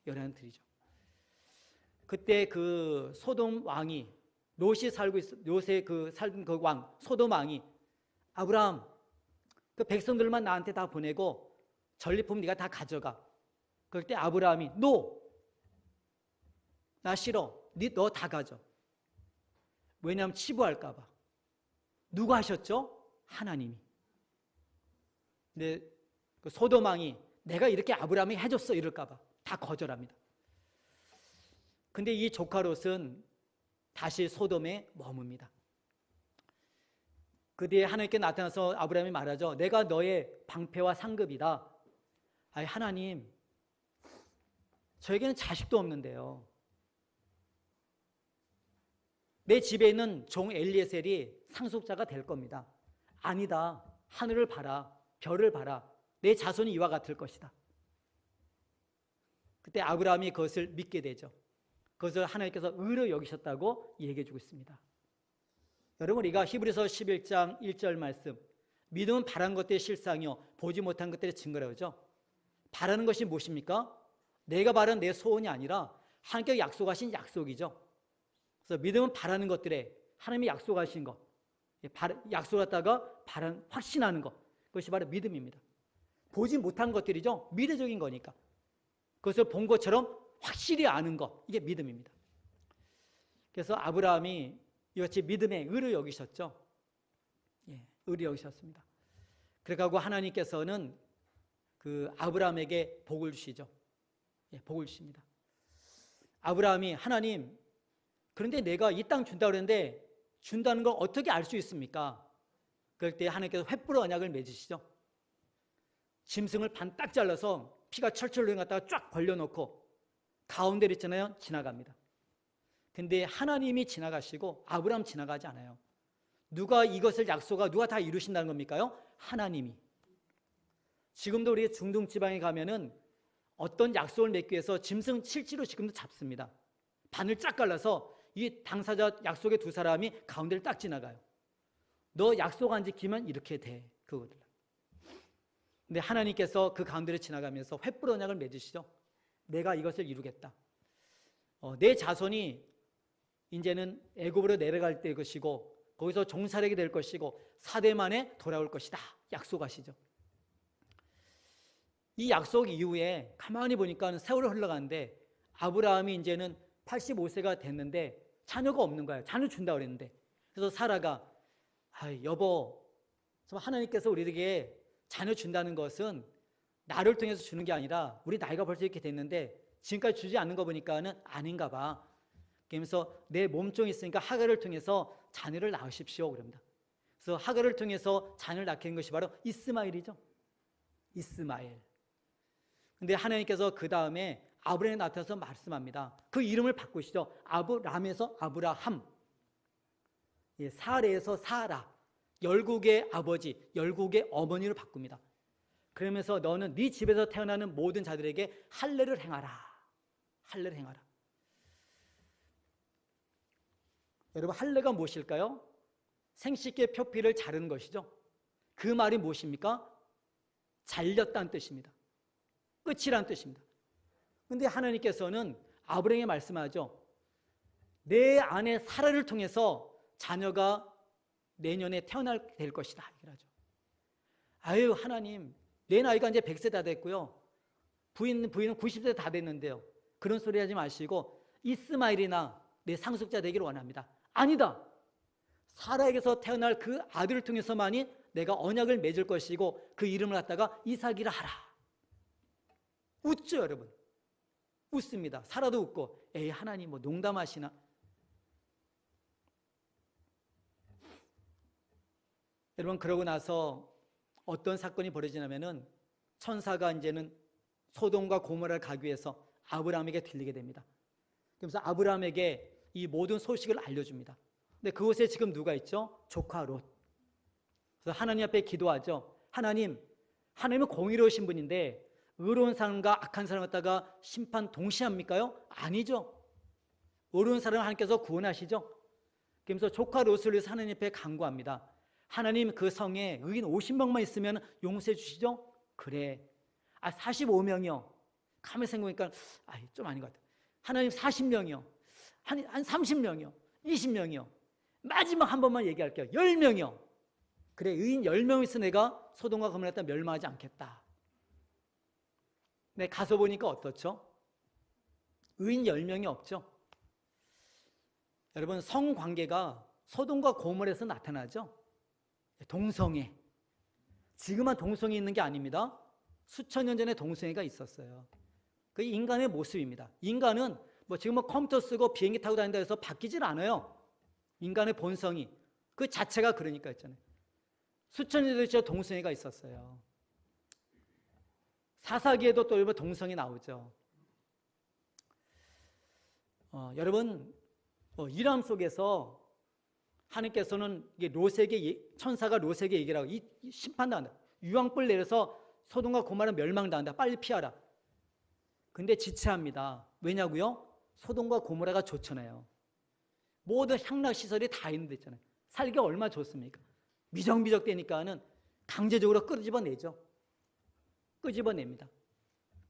Speaker 1: 열의 하나 드리죠. 그때 그 소돔 왕이 롯이 살고 롯의 그 살던 그 왕 소돔 왕이 아브라함 그 백성들만 나한테 다 보내고 전리품 네가 다 가져가. 그럴 때 아브라함이 노! 나 싫어. 너 다 가져. 왜냐하면 치부할까 봐. 누가 하셨죠? 하나님이. 근데 그 소돔 왕이 내가 이렇게 아브라함이 해줬어 이럴까 봐 다 거절합니다. 근데 이 조카 롯은 다시 소돔에 머뭅니다. 그 뒤에 하나님께 나타나서 아브라함이 말하죠. 내가 너의 방패와 상급이다. 아니 하나님, 저에게는 자식도 없는데요. 내 집에 있는 종 엘리에셀이 상속자가 될 겁니다. 아니다. 하늘을 봐라. 별을 봐라. 내 자손이 이와 같을 것이다. 그때 아브라함이 그것을 믿게 되죠. 그것을 하나님께서 의로 여기셨다고 얘기해 주고 있습니다. 여러분, 우리가 히브리서 11장 1절 말씀, 믿음은 바란 것들의 실상이요 보지 못한 것들의 증거라고 하죠. 바라는 것이 무엇입니까? 내가 바란 내 소원이 아니라 하나님께서 약속하신 약속이죠. 그래서 믿음은 바라는 것들에 하나님이 약속하신 것, 약속했다가 확신하는 것, 그것이 바로 믿음입니다. 보지 못한 것들이죠. 미래적인 거니까. 그것을 본 것처럼 확실히 아는 것, 이게 믿음입니다. 그래서 아브라함이 이같이 믿음의 의를 여기셨죠. 의를 여기셨습니다. 그래가지고 하나님께서는 그 아브라함에게 복을 주시죠. 복을 주십니다. 아브라함이 하나님, 그런데 내가 이 땅 준다고 그랬는데 준다는 걸 어떻게 알 수 있습니까? 그럴 때 하나님께서 횃불 언약을 맺으시죠. 짐승을 반 딱 잘라서 피가 철철 흘러 갔다가 쫙 벌려놓고 가운데를 있잖아요. 지나갑니다. 근데 하나님이 지나가시고 아브라함 지나가지 않아요. 누가 이것을 누가 다 이루신다는 겁니까요? 하나님이. 지금도 우리 중동 지방에 가면은 어떤 약속을 맺기 위해서 짐승 실제로 지금도 잡습니다. 반을 쫙 갈라서 이 당사자 약속의 두 사람이 가운데를 딱 지나가요. 너 약속 안 지키면 이렇게 돼. 그거들. 근데 하나님께서 그 가운데를 지나가면서 횃불 언약을 맺으시죠. 내가 이것을 이루겠다. 내 자손이 이제는 애굽으로 내려갈 때 것이고 거기서 종살이게 될 것이고 4대 만에 돌아올 것이다. 약속하시죠. 이 약속 이후에 가만히 보니까 세월이 흘러가는데 아브라함이 이제는 85세가 됐는데 자녀가 없는 거예요. 자녀 준다고 그랬는데. 그래서 사라가 여보, 하나님께서 우리에게 자녀 준다는 것은 나를 통해서 주는 게 아니라 우리 나이가 벌써 이렇게 됐는데 지금까지 주지 않는 거 보니까는 아닌가 봐. 그러면서 내 몸종이 있으니까 하갈을 통해서 자녀를 낳으십시오. 그럽니다. 그래서 하갈을 통해서 자녀를 낳게 된 것이 바로 이스마엘이죠. 이스마엘. 근데 하나님께서 그 다음에 아브라함에 나타나서 말씀합니다. 그 이름을 바꾸시죠. 아브람에서 아브라함, 사레에서 사라, 열국의 아버지, 열국의 어머니로 바꿉니다. 그러면서 너는 네 집에서 태어나는 모든 자들에게 할례를 행하라. 할례를 행하라. 여러분, 할례가 무엇일까요? 생식기의 표피를 자르는 것이죠. 그 말이 무엇입니까? 잘렸다는 뜻입니다. 끝이라는 뜻입니다. 그런데 하나님께서는 아브라함에게 말씀하죠. 내 아내 사라를 통해서 자녀가 내년에 태어날 될 것이다. 이라죠. 아유, 하나님, 내 나이가 이제 100세 다 됐고요. 부인은 90세 다 됐는데요. 그런 소리 하지 마시고 이스마엘이나 내 상속자 되기를 원합니다. 아니다. 사라에게서 태어날 그 아들을 통해서만이 내가 언약을 맺을 것이고 그 이름을 갖다가 이삭이라 하라. 웃죠, 여러분. 웃습니다. 사라도 웃고, 에이, 하나님 뭐 농담하시나? 여러분, 그러고 나서 어떤 사건이 벌어지냐면은 천사가 이제는 소돔과 고모라를 가기 위해서 아브라함에게 들리게 됩니다. 그래서 아브라함에게 이 모든 소식을 알려줍니다. 근데 그곳에 지금 누가 있죠? 조카 롯. 그래서 하나님 앞에 기도하죠. 하나님은 공의로우신 분인데 의로운 사람과 악한 사람 갖다가 심판 동시합니까요? 아니죠. 의로운 사람을 하나님께서 구원하시죠. 그러면서 조카 롯을 위해서 하나님 앞에 간구합니다. 하나님, 그 성에 의인 50명만 있으면 용서해 주시죠? 그래. 45명이요. 가만히 생각해보니까 좀 아닌 것 같아요. 하나님 40명이요. 한 30명이요. 20명이요. 마지막 한 번만 얘기할게요. 10명이요. 그래, 의인 10명 있어 내가 소돔과 고모라 갖다 멸망하지 않겠다. 네, 가서 보니까 어떻죠? 의인 10명이 없죠. 여러분, 성관계가 소돔과 고모라에서 나타나죠. 동성애. 지금만 동성애 있는 게 아닙니다. 수천 년 전에 동성애가 있었어요. 그 인간의 모습입니다. 인간은 지금 컴퓨터 쓰고 비행기 타고 다닌다 해서 바뀌질 않아요. 인간의 본성이 그 자체가 그러니까 있잖아요. 수천 년 전에 동성애가 있었어요. 사사기에도 또 동성이 나오죠. 여러분, 이람 속에서 하나님께서는 천사가 롯에게 얘기를 하고 이 심판당한다. 유황불 내려서 소돔과 고모라 멸망당한다. 빨리 피하라. 근데 지체합니다. 왜냐고요? 소돔과 고모라가 좋잖아요. 모든 향락시설이 다 있는 데 있잖아요. 살기가 얼마나 좋습니까? 미적미적 되니까는 강제적으로 끄집어내죠. 끄집어냅니다.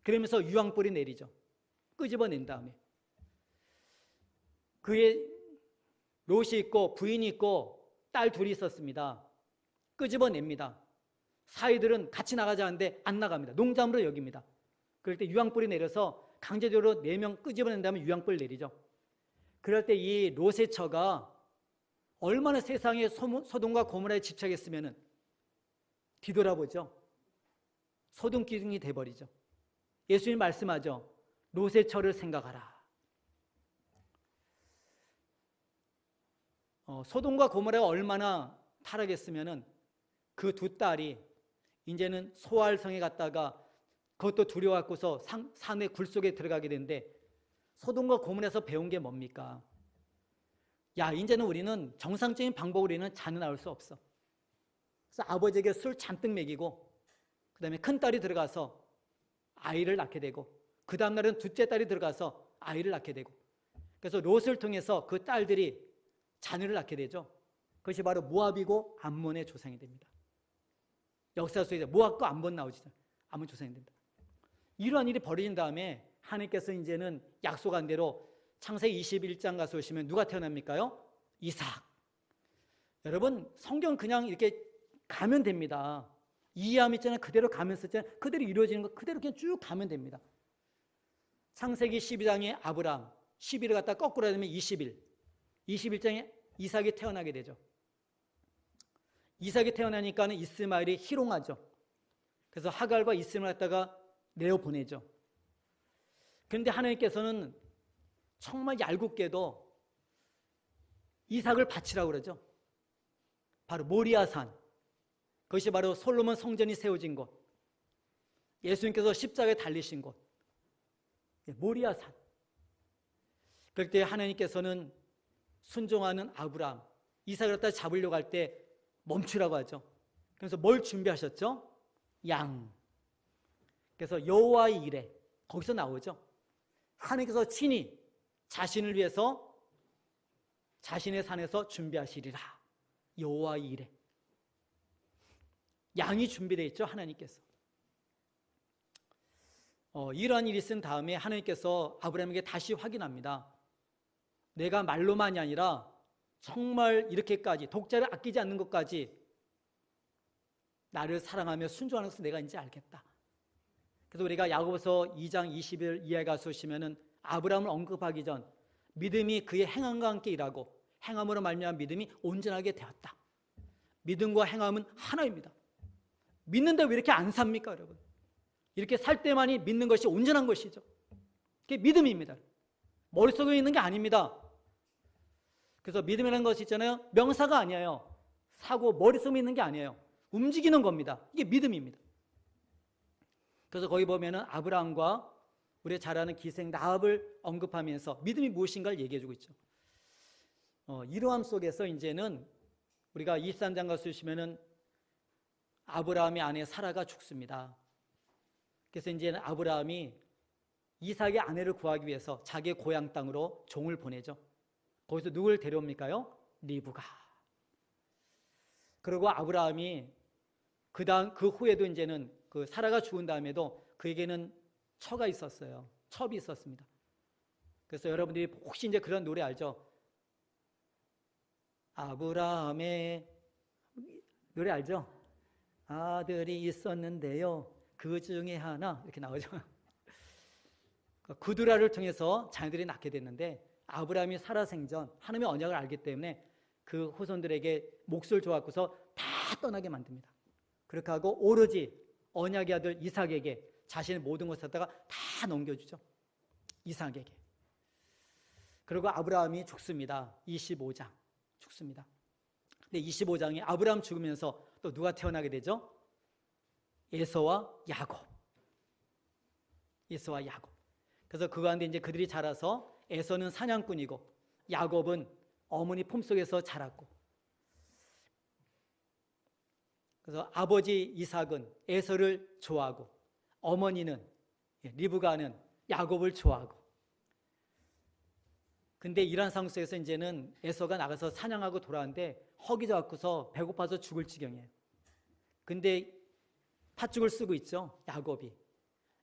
Speaker 1: 그러면서 유황불이 내리죠. 끄집어낸 다음에 그의 롯이 있고 부인이 있고 딸 둘이 있었습니다. 끄집어냅니다. 사이들은 같이 나가자 하는데 안 나갑니다. 농담으로 여깁니다. 그럴 때 유황불이 내려서 강제적으로 4명 끄집어낸 다음에 유황불 내리죠. 그럴 때 이 롯의 처가 얼마나 세상에 소돔과 고모라에 집착했으면 뒤돌아보죠. 소돔 기둥이 돼버리죠. 예수님 말씀하죠. 롯의 처를 생각하라. 소돔과 고모라가 얼마나 타락했으면 그 두 딸이 이제는 소알성에 갔다가 그것도 두려워갖고서 산의 굴 속에 들어가게 되는데 소돔과 고모라에서 배운 게 뭡니까? 야, 이제는 우리는 정상적인 방법으로 우리는 자녀 낳을 수 없어. 그래서 아버지에게 술 잔뜩 먹이고 그 다음에 큰딸이 들어가서 아이를 낳게 되고 그 다음날은 둘째 딸이 들어가서 아이를 낳게 되고 그래서 롯을 통해서 그 딸들이 자녀를 낳게 되죠. 그것이 바로 모압이고 암몬의 조상이 됩니다. 역사 속에 모압과 암몬 나오죠. 암몬 조상이 됩니다. 이러한 일이 벌어진 다음에 하나님께서 이제는 약속한 대로 창세기 21장 가서 보시면 누가 태어납니까요? 이삭. 여러분 성경 그냥 이렇게 가면 됩니다. 이해함 있잖아요. 그대로 가면 썼잖아요. 그대로 이루어지는 거 그대로 그냥 쭉 가면 됩니다. 창세기 12장에 아브라함, 11을 갖다 거꾸로 하면 21장에 이삭이 태어나게 되죠. 이삭이 태어나니까는 이스마엘이 희롱하죠. 그래서 하갈과 이스마엘을 갖다가 내어보내죠. 그런데 하나님께서는 정말 얄궂게도 이삭을 바치라고 그러죠. 바로 모리아산, 그것이 바로 솔로몬 성전이 세워진 곳, 예수님께서 십자가에 달리신 곳, 모리아산. 그럴 때 하나님께서는 순종하는 아브라함, 이삭을 갖다 잡으려고 할 때 멈추라고 하죠. 그래서 뭘 준비하셨죠? 양. 그래서 여호와의 이레, 거기서 나오죠. 하나님께서 친히 자신을 위해서 자신의 산에서 준비하시리라. 여호와의 이레. 양이 준비되어 있죠. 하나님께서. 이러한 일이 있은 다음에 하나님께서 아브라함에게 다시 확인합니다. 내가 말로만이 아니라 정말 이렇게까지 독자를 아끼지 않는 것까지 나를 사랑하며 순종하는 것을 내가 이제 알겠다. 그래서 우리가 야고보서 2장 20일 이하에 가서 보시면은 아브라함을 언급하기 전 믿음이 그의 행함과 함께 일하고 행함으로 말미암아 믿음이 온전하게 되었다. 믿음과 행함은 하나입니다. 믿는데 왜 이렇게 안 삽니까, 여러분? 이렇게 살 때만이 믿는 것이 온전한 것이죠. 그게 믿음입니다. 머릿속에 있는 게 아닙니다. 그래서 믿음이라는 것이 있잖아요. 명사가 아니에요. 사고 머릿속에 있는 게 아니에요. 움직이는 겁니다. 이게 믿음입니다. 그래서 거기 보면은 아브라함과 우리가 잘 아는 기생 라합을 언급하면서 믿음이 무엇인가를 얘기해주고 있죠. 이러함 속에서 이제는 우리가 23장 가서 보시면은 아브라함의 아내 사라가 죽습니다. 그래서 이제는 아브라함이 이삭의 아내를 구하기 위해서 자기의 고향 땅으로 종을 보내죠. 거기서 누굴 데려옵니까요? 리브가. 그리고 아브라함이 그 후에도 이제는 그 사라가 죽은 다음에도 그에게는 처가 있었어요. 첩이 있었습니다. 그래서 여러분들이 혹시 이제 그런 노래 알죠? 아브라함의 노래 알죠? 아들이 있었는데요. 그 중에 하나 이렇게 나오죠. 구두라를 통해서 자녀들이 낳게 됐는데 아브라함이 살아 생전 하나님의 언약을 알기 때문에 그 후손들에게 몫을 줘갖고서 다 떠나게 만듭니다. 그렇게 하고 오로지 언약의 아들 이삭에게 자신의 모든 것을 갖다가 다 넘겨주죠. 이삭에게. 그리고 아브라함이 죽습니다. 25장 죽습니다. 근데 25장에 아브라함 죽으면서 또 누가 태어나게 되죠? 에서와 야곱. 에서와 야곱. 그래서 그 가운데 이제 그들이 자라서 에서는 사냥꾼이고 야곱은 어머니 품속에서 자랐고, 그래서 아버지 이삭은 에서를 좋아하고 어머니는 리브가는 야곱을 좋아하고. 근데 이런 상황 속에서 이제는 에서가 나가서 사냥하고 돌아왔는데 허기져 갖고서 배고파서 죽을 지경이에요. 근데 팥죽을 쓰고 있죠, 야곱이.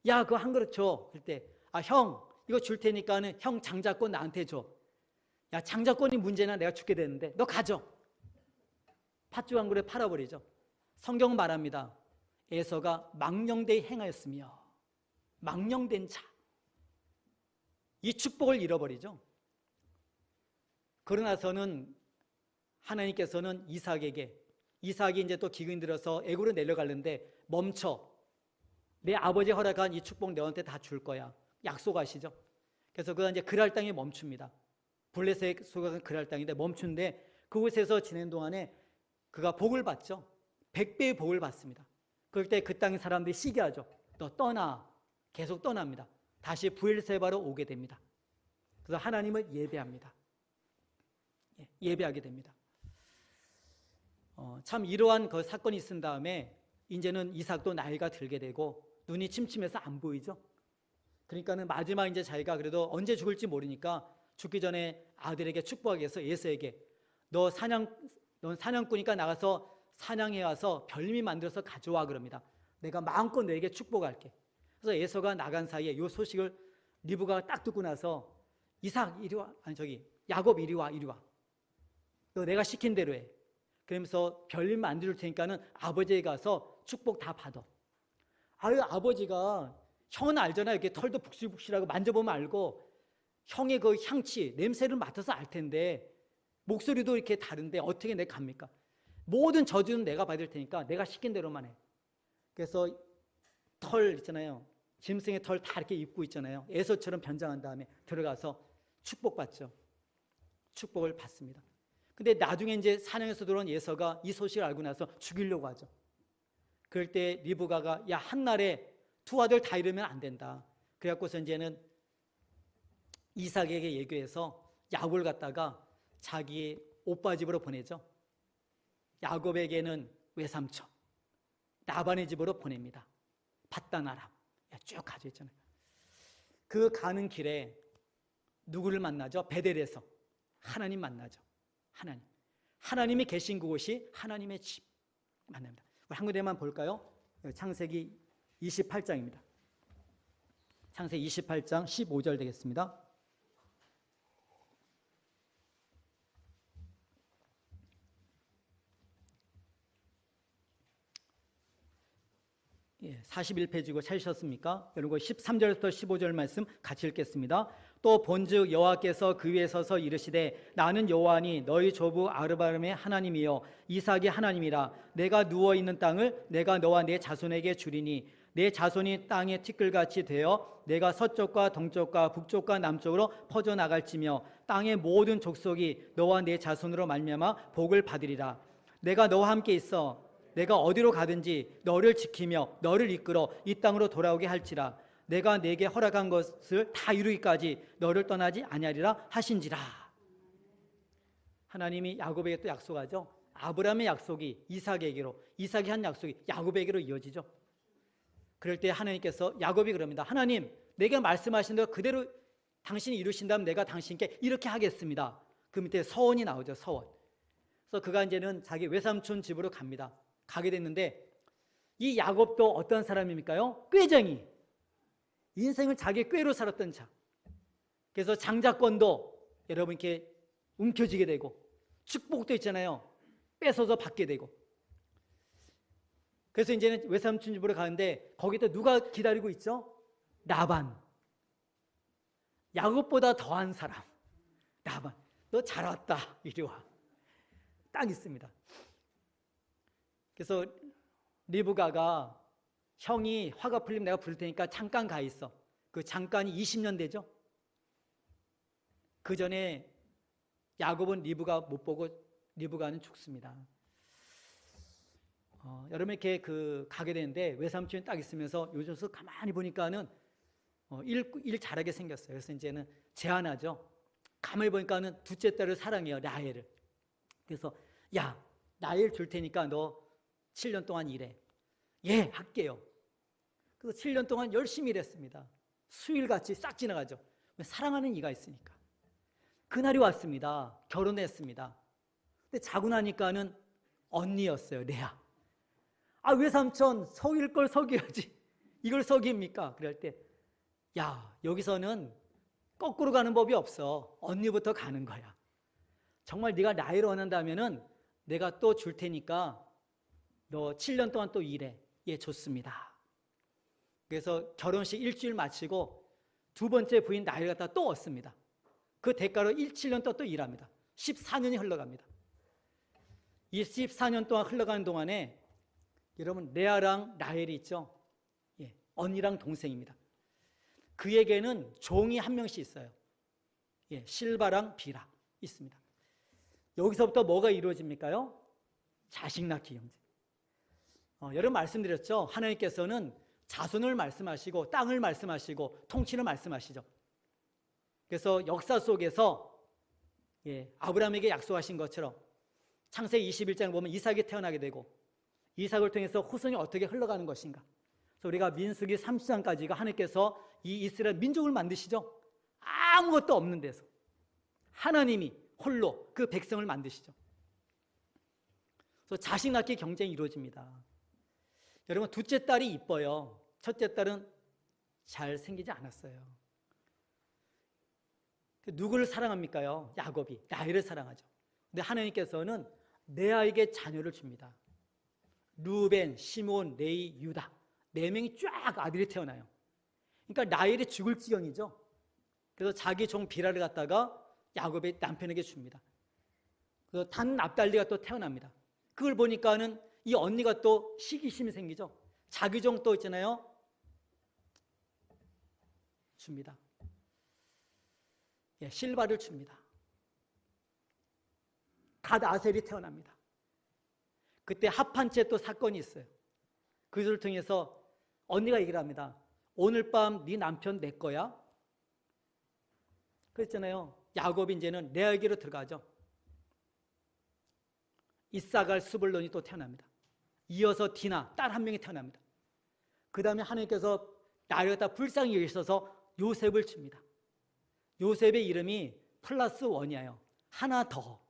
Speaker 1: 야, 그거 한 그릇 줘. 그럴 때, 형, 이거 줄 테니까는 형 장자권 나한테 줘. 야, 장자권이 문제나 내가 죽게 되는데 너 가져. 팥죽 한 그릇 팔아버리죠. 성경은 말합니다. 에서가 망령되이 행하였으며 망령된 자. 이 축복을 잃어버리죠. 그러나서는 하나님께서는 이삭이 이제 또 기근이 들어서 애굽으로 내려가는데 멈춰. 내 아버지 허락한 이 축복 너한테 다 줄 거야. 약속하시죠. 그래서 그가 이제 그랄 땅에 멈춥니다. 블레셋 속에 그랄 땅인데 멈춘데 그곳에서 지낸 동안에 그가 복을 받죠. 100배의 복을 받습니다. 그럴 때 그 땅의 사람들이 시기하죠. 너 떠나. 계속 떠납니다. 다시 부엘세바로 오게 됩니다. 그래서 하나님을 예배합니다. 예배하게 됩니다. 참 이러한 그 사건이 있은 다음에 이제는 이삭도 나이가 들게 되고 눈이 침침해서 안 보이죠. 그러니까는 마지막 이제 자기가 그래도 언제 죽을지 모르니까 죽기 전에 아들에게 축복하기 위해서 에서에게 넌 사냥꾼이니까 나가서 사냥해 와서 별미 만들어서 가져와 그럽니다. 내가 마음껏 너에게 축복할게. 그래서 에서가 나간 사이에 이 소식을 리브가가 딱 듣고 나서 이삭 이리 와. 아니 저기 야곱 이리 와. 이리 와. 너 내가 시킨 대로 해. 그러면서 별일 만들 테니까는 아버지에 가서 축복 다 받아. 아유, 아버지가 형은 알잖아요. 이렇게 털도 북실북실하고 만져보면 알고 형의 그 향치, 냄새를 맡아서 알 텐데 목소리도 이렇게 다른데 어떻게 내가 갑니까? 모든 저주는 내가 받을 테니까 내가 시킨 대로만 해. 그래서 털 있잖아요. 짐승의 털 다 이렇게 입고 있잖아요. 에서처럼 변장한 다음에 들어가서 축복받죠. 축복을 받습니다. 근데 나중에 이제 사냥에서 들어온 에서가 이 소식을 알고 나서 죽이려고 하죠. 그럴 때 리브가가 야, 한날에 두 아들 다 이러면 안 된다. 그래갖고서 이제는 이삭에게 얘기해서 야곱을 갖다가 자기 오빠 집으로 보내죠. 야곱에게는 외삼촌, 라반의 집으로 보냅니다. 밧단 아람 쭉 가져 있잖아요. 그 가는 길에 누구를 만나죠? 베델에서 하나님 만나죠. 하나님이 계신 그곳이 하나님의 집 만납니다. 한 군데만 볼까요? 창세기 28장입니다. 창세기 28장 15절 되겠습니다. 예, 41페이지고 찾으셨습니까? 여러분 13절부터 15절 말씀 같이 읽겠습니다. 또 본즉 여호와께서 그 위에 서서 이르시되 나는 여호와니 너희 조부 아브라함의 하나님이요 이삭의 하나님이라. 내가 누워 있는 땅을 내가 너와 내 자손에게 주리니 내 자손이 땅의 티끌같이 되어 내가 서쪽과 동쪽과 북쪽과 남쪽으로 퍼져 나갈지며 땅의 모든 족속이 너와 내 자손으로 말미암아 복을 받으리라. 내가 너와 함께 있어 내가 어디로 가든지 너를 지키며 너를 이끌어 이 땅으로 돌아오게 할지라. 내가 내게 허락한 것을 다 이루기까지 너를 떠나지 아니하리라 하신지라. 하나님이 야곱에게 또 약속하죠. 아브라함의 약속이 이삭에게로, 이삭이 한 약속이 야곱에게로 이어지죠. 그럴 때 하나님께서 야곱이 그럽니다. 하나님, 내게 말씀하신 대로 그대로 당신이 이루신다면 내가 당신께 이렇게 하겠습니다. 그 밑에 서원이 나오죠. 서원. 그래서 그가 이제는 자기 외삼촌 집으로 갑니다. 가게 됐는데 이 야곱도 어떤 사람입니까요? 꾀쟁이. 인생을 자기 꾀로 살았던 자. 그래서 장자권도 여러분께 움켜쥐게 되고 축복도 있잖아요. 뺏어서 받게 되고. 그래서 이제는 외삼촌 집으로 가는데 거기다 누가 기다리고 있죠? 라반. 야곱보다 더한 사람. 라반. 너 잘 왔다. 이리 와. 딱 있습니다. 그래서 리브가가 형이 화가 풀리면 내가 부를 테니까 잠깐 가 있어. 그 잠깐이 20년 되죠. 그 전에 야곱은 리브가 못 보고 리브가는 죽습니다. 여러분 이렇게 가게 되는데 외삼촌이 딱 있으면서 요즘 가만히 보니까는 일 잘하게 생겼어요. 그래서 이제는 제안하죠. 가만히 보니까는 둘째 딸을 사랑해요. 라헬을. 그래서 야, 라헬 줄 테니까 너 7년 동안 일해. 예, 할게요. 그래서 7년 동안 열심히 일했습니다. 수일같이 싹 지나가죠. 사랑하는 이가 있으니까. 그날이 왔습니다. 결혼했습니다. 근데 자고 나니까는 언니였어요. 레아. 아, 외삼촌 속일 걸 속여야지. 이걸 속입니까? 그럴 때 야, 여기서는 거꾸로 가는 법이 없어. 언니부터 가는 거야. 정말 네가 라헬을 원한다면은 내가 또 줄 테니까 너 7년 동안 또 일해. 예, 좋습니다. 그래서 결혼식 일주일 마치고 두 번째 부인 라헬을 갖다 또 얻습니다. 그 대가로 7년 또 일합니다. 14년이 흘러갑니다. 이 14년 동안 흘러가는 동안에 여러분 레아랑 라헬이 있죠. 예, 언니랑 동생입니다. 그에게는 종이 한 명씩 있어요. 예, 실바랑 비라 있습니다. 여기서부터 뭐가 이루어집니까요? 자식 낳기 경제. 여러분 말씀드렸죠. 하나님께서는 자손을 말씀하시고 땅을 말씀하시고 통치를 말씀하시죠. 그래서 역사 속에서 아브라함에게 약속하신 것처럼 창세기 21장을 보면 이삭이 태어나게 되고 이삭을 통해서 후손이 어떻게 흘러가는 것인가. 그래서 우리가 민수기 30장까지가 하나님께서 이 이스라엘 민족을 만드시죠. 아무것도 없는 데서 하나님이 홀로 그 백성을 만드시죠. 그래서 자식 낳기 경쟁이 이루어집니다. 여러분 둘째 딸이 이뻐요. 첫째 딸은 잘 생기지 않았어요. 누구를 사랑합니까요? 야곱이 라헬을 사랑하죠. 근데 하나님께서는 레아에게 자녀를 줍니다. 루벤, 시몬, 레위, 유다 4명이 쫙 아들이 태어나요. 그러니까 라헬이 죽을 지경이죠. 그래서 자기 종 비라를 갖다가 야곱의 남편에게 줍니다. 그래서 단 납달리가 또 태어납니다. 그걸 보니까는 이 언니가 또 시기심이 생기죠. 자기 종 또 있잖아요. 줍니다. 예, 실바를 줍니다. 갓 아셀이 태어납니다. 그때 합한채 또 사건이 있어요. 그것을 통해서 언니가 얘기를 합니다. 오늘 밤 네 남편 내 거야? 그랬잖아요. 야곱이 이제는 레아에게로 들어가죠. 이사갈 스불론이 또 태어납니다. 이어서 디나 딸 한 명이 태어납니다. 그 다음에 하나님께서 나를 갖다 불쌍히 여기셔서 요셉을 줍니다. 요셉의 이름이 플러스 원이에요. 하나 더.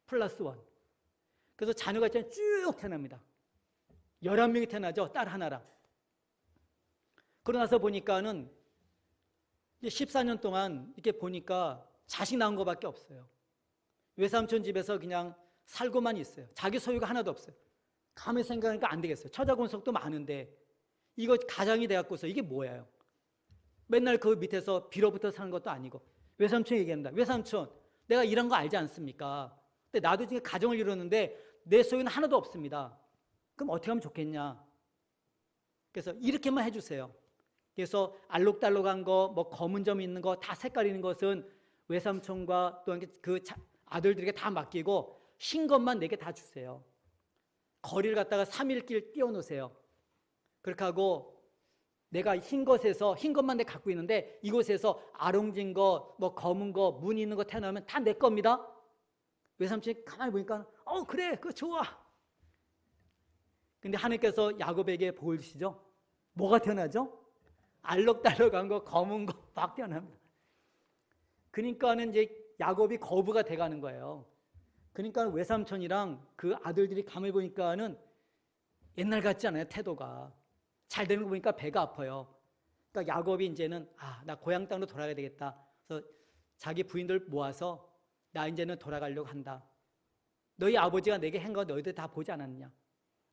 Speaker 1: 플러스 원. 그래서 자녀가 있잖아요. 쭉 태어납니다. 11명이 태어나죠. 딸 하나랑. 그러고 나서 보니까는 이제 14년 동안 이렇게 보니까 자식 낳은 것밖에 없어요. 외삼촌 집에서 그냥 살고만 있어요. 자기 소유가 하나도 없어요. 가만히 생각하니까 안 되겠어요. 처자권속도 많은데 이거 가장이 돼갖고서 이게 뭐예요? 맨날 그 밑에서 빌어붙어 사는 것도 아니고. 외삼촌이 얘기합니다. 외삼촌, 내가 이런 거 알지 않습니까? 근데 나도 지금 가정을 이루는데 내 소유는 하나도 없습니다. 그럼 어떻게 하면 좋겠냐? 그래서 이렇게만 해주세요. 그래서 알록달록한 거, 뭐 검은 점 있는 거, 다 색깔 있는 것은 외삼촌과 또 그 아들들에게 다 맡기고 흰 것만 내게 다 주세요. 거리를 갖다가 3일길 띄워놓으세요. 그렇게 하고 내가 흰 것만 내가 갖고 있는데 이곳에서 아롱진 거, 뭐 검은 거, 문 있는 거 태어나면 다 내 겁니다. 외삼촌이 가만히 보니까 그래, 그거 좋아. 근데 하나님께서 야곱에게 복을 주시죠. 뭐가 태어나죠? 알록달록한 거, 검은 거 막 태어납니다. 그러니까는 이제 야곱이 거부가 돼가는 거예요. 그러니까 외삼촌이랑 그 아들들이 가만히 보니까는 옛날 같지 않아요, 태도가. 잘 되는 거 보니까 배가 아파요. 그러니까 야곱이 이제는 나 고향 땅으로 돌아가야 되겠다. 그래서 자기 부인들 모아서 나 이제는 돌아가려고 한다. 너희 아버지가 내게 한 거 너희들 다 보지 않았느냐?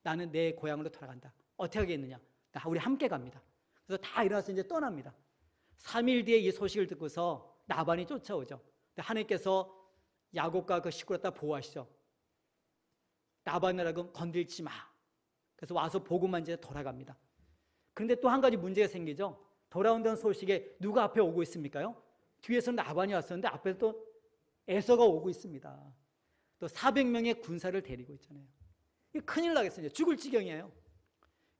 Speaker 1: 나는 내 고향으로 돌아간다. 어떻게 하겠느냐? 우리 함께 갑니다. 그래서 다 일어나서 이제 떠납니다. 3일 뒤에 이 소식을 듣고서 라반이 쫓아오죠. 하나님께서 야곱과 그 식구를 다 보호하시죠. 라반이라고 건들지 마. 그래서 와서 보고만 이제 돌아갑니다. 그런데 또 한 가지 문제가 생기죠. 돌아온다는 소식에 누가 앞에 오고 있습니까요? 뒤에서는 라반이 왔었는데 앞에서 또 에서가 오고 있습니다. 또 400명의 군사를 데리고 있잖아요. 이게 큰일 나겠어요. 죽을 지경이에요.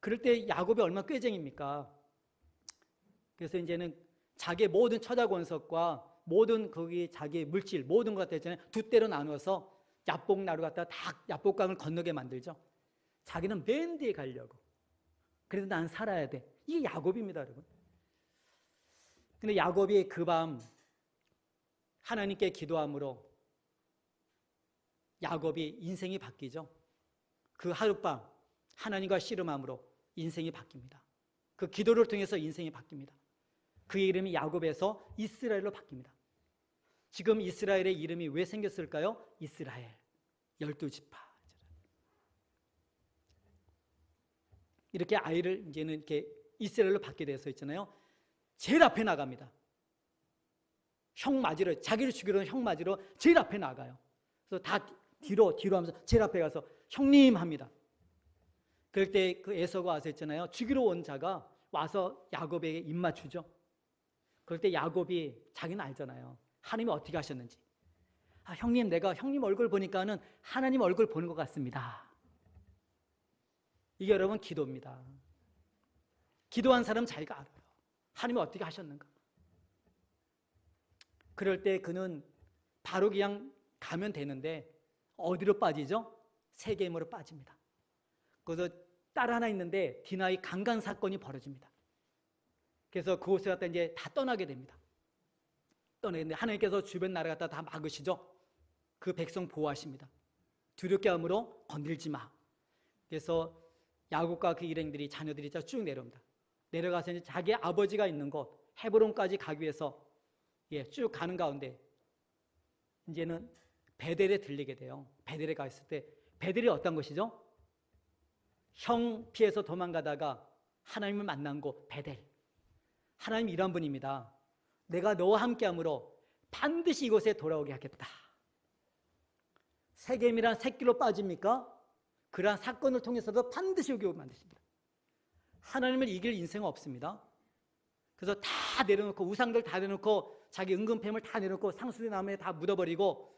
Speaker 1: 그럴 때 야곱이 얼마나 꾀쟁입니까? 그래서 이제는 자기의 모든 처자권석과 모든 거기 자기의 물질 모든 것 같아 있잖아요. 두 대로 나누어서 야복나루 갖다 다 야복강을 건너게 만들죠. 자기는 맨 뒤에 가려고. 그래서 난 살아야 돼. 이게 야곱입니다, 여러분. 근데 야곱이 그 밤 하나님께 기도함으로 야곱이 인생이 바뀌죠. 그 하룻밤 하나님과 씨름함으로 인생이 바뀝니다. 그 기도를 통해서 인생이 바뀝니다. 그의 이름이 야곱에서 이스라엘로 바뀝니다. 지금 이스라엘의 이름이 왜 생겼을까요? 이스라엘, 12지파. 이렇게 아이를 이제는 이렇게 이스라엘로 받게 돼서 있잖아요. 제일 앞에 나갑니다. 형 맞으러, 자기를 죽이러 형 맞으러 제일 앞에 나가요. 그래서 다 뒤로 하면서 제일 앞에 가서 형님 합니다. 그럴 때 그 에서가 와서 있잖아요. 죽이러 온 자가 와서 야곱에게 입 맞추죠. 그럴 때 야곱이 자기는 알잖아요. 하나님이 어떻게 하셨는지. 형님, 내가 형님 얼굴 보니까는 하나님 얼굴 보는 것 같습니다. 이게 여러분 기도입니다. 기도한 사람 자기가 알아요. 하나님이 어떻게 하셨는가. 그럴 때 그는 바로 그냥 가면 되는데 어디로 빠지죠? 세겜으로 빠집니다. 그래서 딸 하나 있는데 디나의 강간 사건이 벌어집니다. 그래서 그곳에 갔다 이제 다 떠나게 됩니다. 떠나는데 하나님께서 주변 나라 갖다 다 막으시죠. 그 백성 보호하십니다. 두렵게 함으로 건들지 마. 그래서 야곱과 그 일행들이 자녀들이 쭉 내려옵니다. 내려가서 이제 자기 아버지가 있는 곳 헤브론까지 가기 위해서 쭉 가는 가운데 이제는 베델에 들리게 돼요. 베델에 가 있을 때 베델이 어떤 것이죠? 형 피해서 도망가다가 하나님을 만난 곳 베델. 하나님 이런 분입니다. 내가 너와 함께함으로 반드시 이곳에 돌아오게 하겠다. 세겜이란 새끼로 빠집니까? 그러한 사건을 통해서도 반드시 여기 오게 만드십니다. 하나님을 이길 인생은 없습니다. 그래서 다 내려놓고 우상들 다 내려놓고 자기 은근패물 다 내려놓고 상수리나무에 다 묻어버리고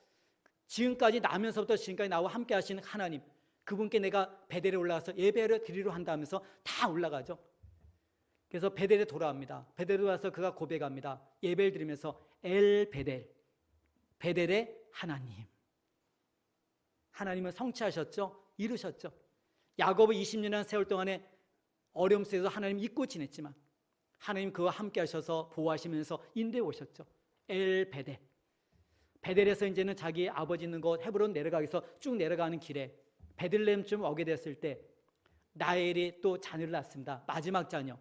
Speaker 1: 지금까지 나면서부터 지금까지 나와 함께 하시는 하나님, 그분께 내가 베델에 올라가서 예배를 드리려 한다 하면서 다 올라가죠. 그래서 베델에 돌아옵니다. 베델에 와서 그가 고백합니다. 예배를 드리면서 엘 베델, 베델의 하나님. 하나님은 성취하셨죠. 이루셨죠. 야곱은 20년이라는 세월 동안에 어려움 속에서 하나님 잊고 지냈지만 하나님 그와 함께 하셔서 보호하시면서 인도해 오셨죠. 엘 베델. 베델에서 이제는 자기 아버지 있는 곳 헤브론 내려가기 위해서 쭉 내려가는 길에 베들레헴쯤 오게 됐을 때 라헬이 또 자녀를 낳습니다. 마지막 자녀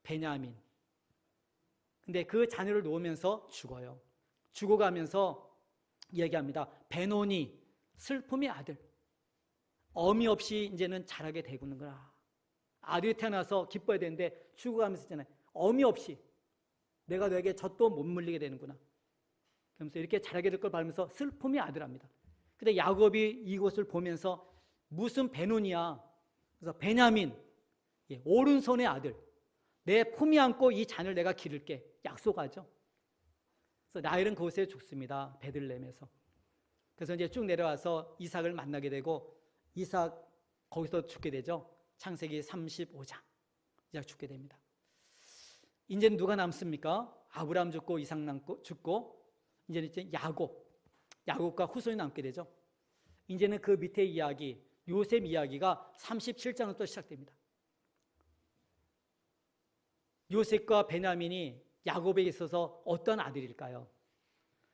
Speaker 1: 베냐민. 근데 그 자녀를 놓으면서 죽어요. 죽어가면서 이야기합니다. 베노니, 슬픔의 아들. 어미 없이 이제는 자라게 되는구나. 아들이 태어나서 기뻐야 되는데 죽어가면서 있잖아요. 어미 없이 내가 너에게 젖도 못 물리게 되는구나. 그러면서 이렇게 자라게 될 걸 바라면서 슬픔의 아들합니다. 근데 야곱이 이곳을 보면서 무슨 베노니야. 그래서 베냐민, 오른손의 아들. 내 품이 안고 이 잔을 내가 기를게. 약속하죠. 그래서 라헬은 그곳에 죽습니다. 베들레헴에서. 그래서 이제 쭉 내려와서 이삭을 만나게 되고 이삭 거기서 죽게 되죠. 창세기 35장. 이삭 죽게 됩니다. 이제는 누가 남습니까? 아브라함 죽고 이삭 죽고 이제는 야곱과 후손이 남게 되죠. 이제는 그 밑에 이야기, 요셉 이야기가 37장부터 시작됩니다. 요셉과 베냐민이 야곱에게 있어서 어떤 아들일까요?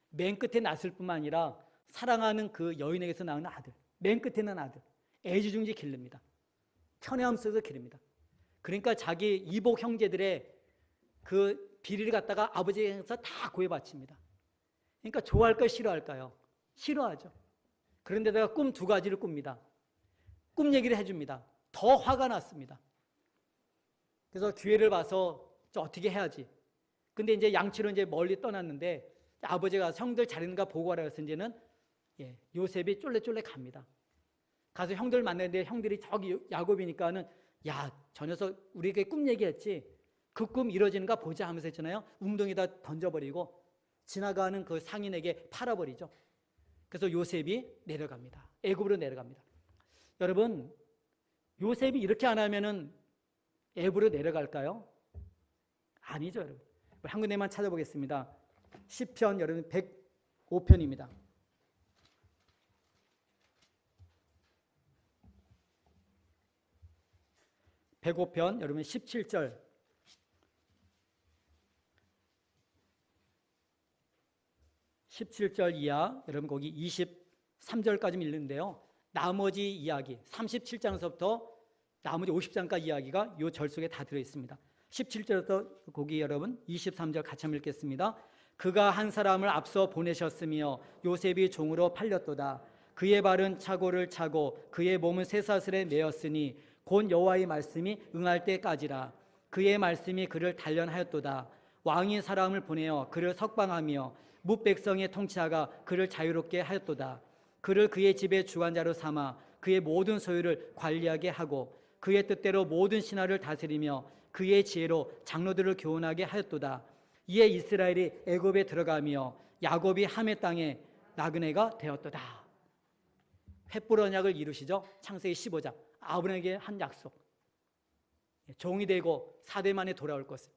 Speaker 1: 맨 끝에 낳았을 뿐만 아니라 사랑하는 그 여인에게서 낳은 아들, 맨 끝에 난 아들, 애지중지 기릅니다. 편애함 속에서 기릅니다. 그러니까 자기 이복 형제들의 그 비리를 갖다가 아버지에게서 다 구해바칩니다. 그러니까 좋아할까요? 싫어할까요? 싫어하죠. 그런데다가 꿈 2가지를 꿉니다. 꿈 얘기를 해줍니다. 더 화가 났습니다. 그래서 기회를 봐서 어떻게 해야지. 근데 이제 양치로 이제 멀리 떠났는데 아버지가 형들 잘 있는가 보고 하라 해서 이제는 요셉이 쫄래쫄래 갑니다. 가서 형들 만났는데 형들이 저기 야곱이니까는 야, 저 녀석 우리에게 꿈 얘기했지. 그 꿈 이루어지는가 보자 하면서 했잖아요. 웅덩이다 던져버리고 지나가는 그 상인에게 팔아버리죠. 그래서 요셉이 내려갑니다. 애굽으로 내려갑니다. 여러분, 요셉이 이렇게 안 하면은 애굽으로 내려갈까요? 아니죠, 여러분. 한 군데만 찾아보겠습니다. 시편 여러분 105편입니다. 105편 여러분 17절. 17절 이하 여러분 거기 23절까지 읽는데요. 나머지 이야기 37장서부터 나머지 50장까지 이야기가 이 절 속에 다 들어있습니다. 17절부터 거기 여러분 23절 같이 한번 읽겠습니다. 그가 한 사람을 앞서 보내셨으며 요셉이 종으로 팔렸도다. 그의 발은 차고를 차고 그의 몸은 쇠사슬에 매었으니 곧 여호와의 말씀이 응할 때까지라. 그의 말씀이 그를 단련하였도다. 왕이 사람을 보내어 그를 석방하며 뭇백성의 통치자가 그를 자유롭게 하였도다. 그를 그의 집의 주관자로 삼아 그의 모든 소유를 관리하게 하고 그의 뜻대로 모든 신하를 다스리며 그의 지혜로 장로들을 교훈하게 하였도다. 이에 이스라엘이 애굽에 들어가며 야곱이 함의 땅에 나그네가 되었도다. 횃불 언약을 이루시죠. 창세기 15장. 아브라함에게 한 약속. 종이 되고 4대 만에 돌아올 것을.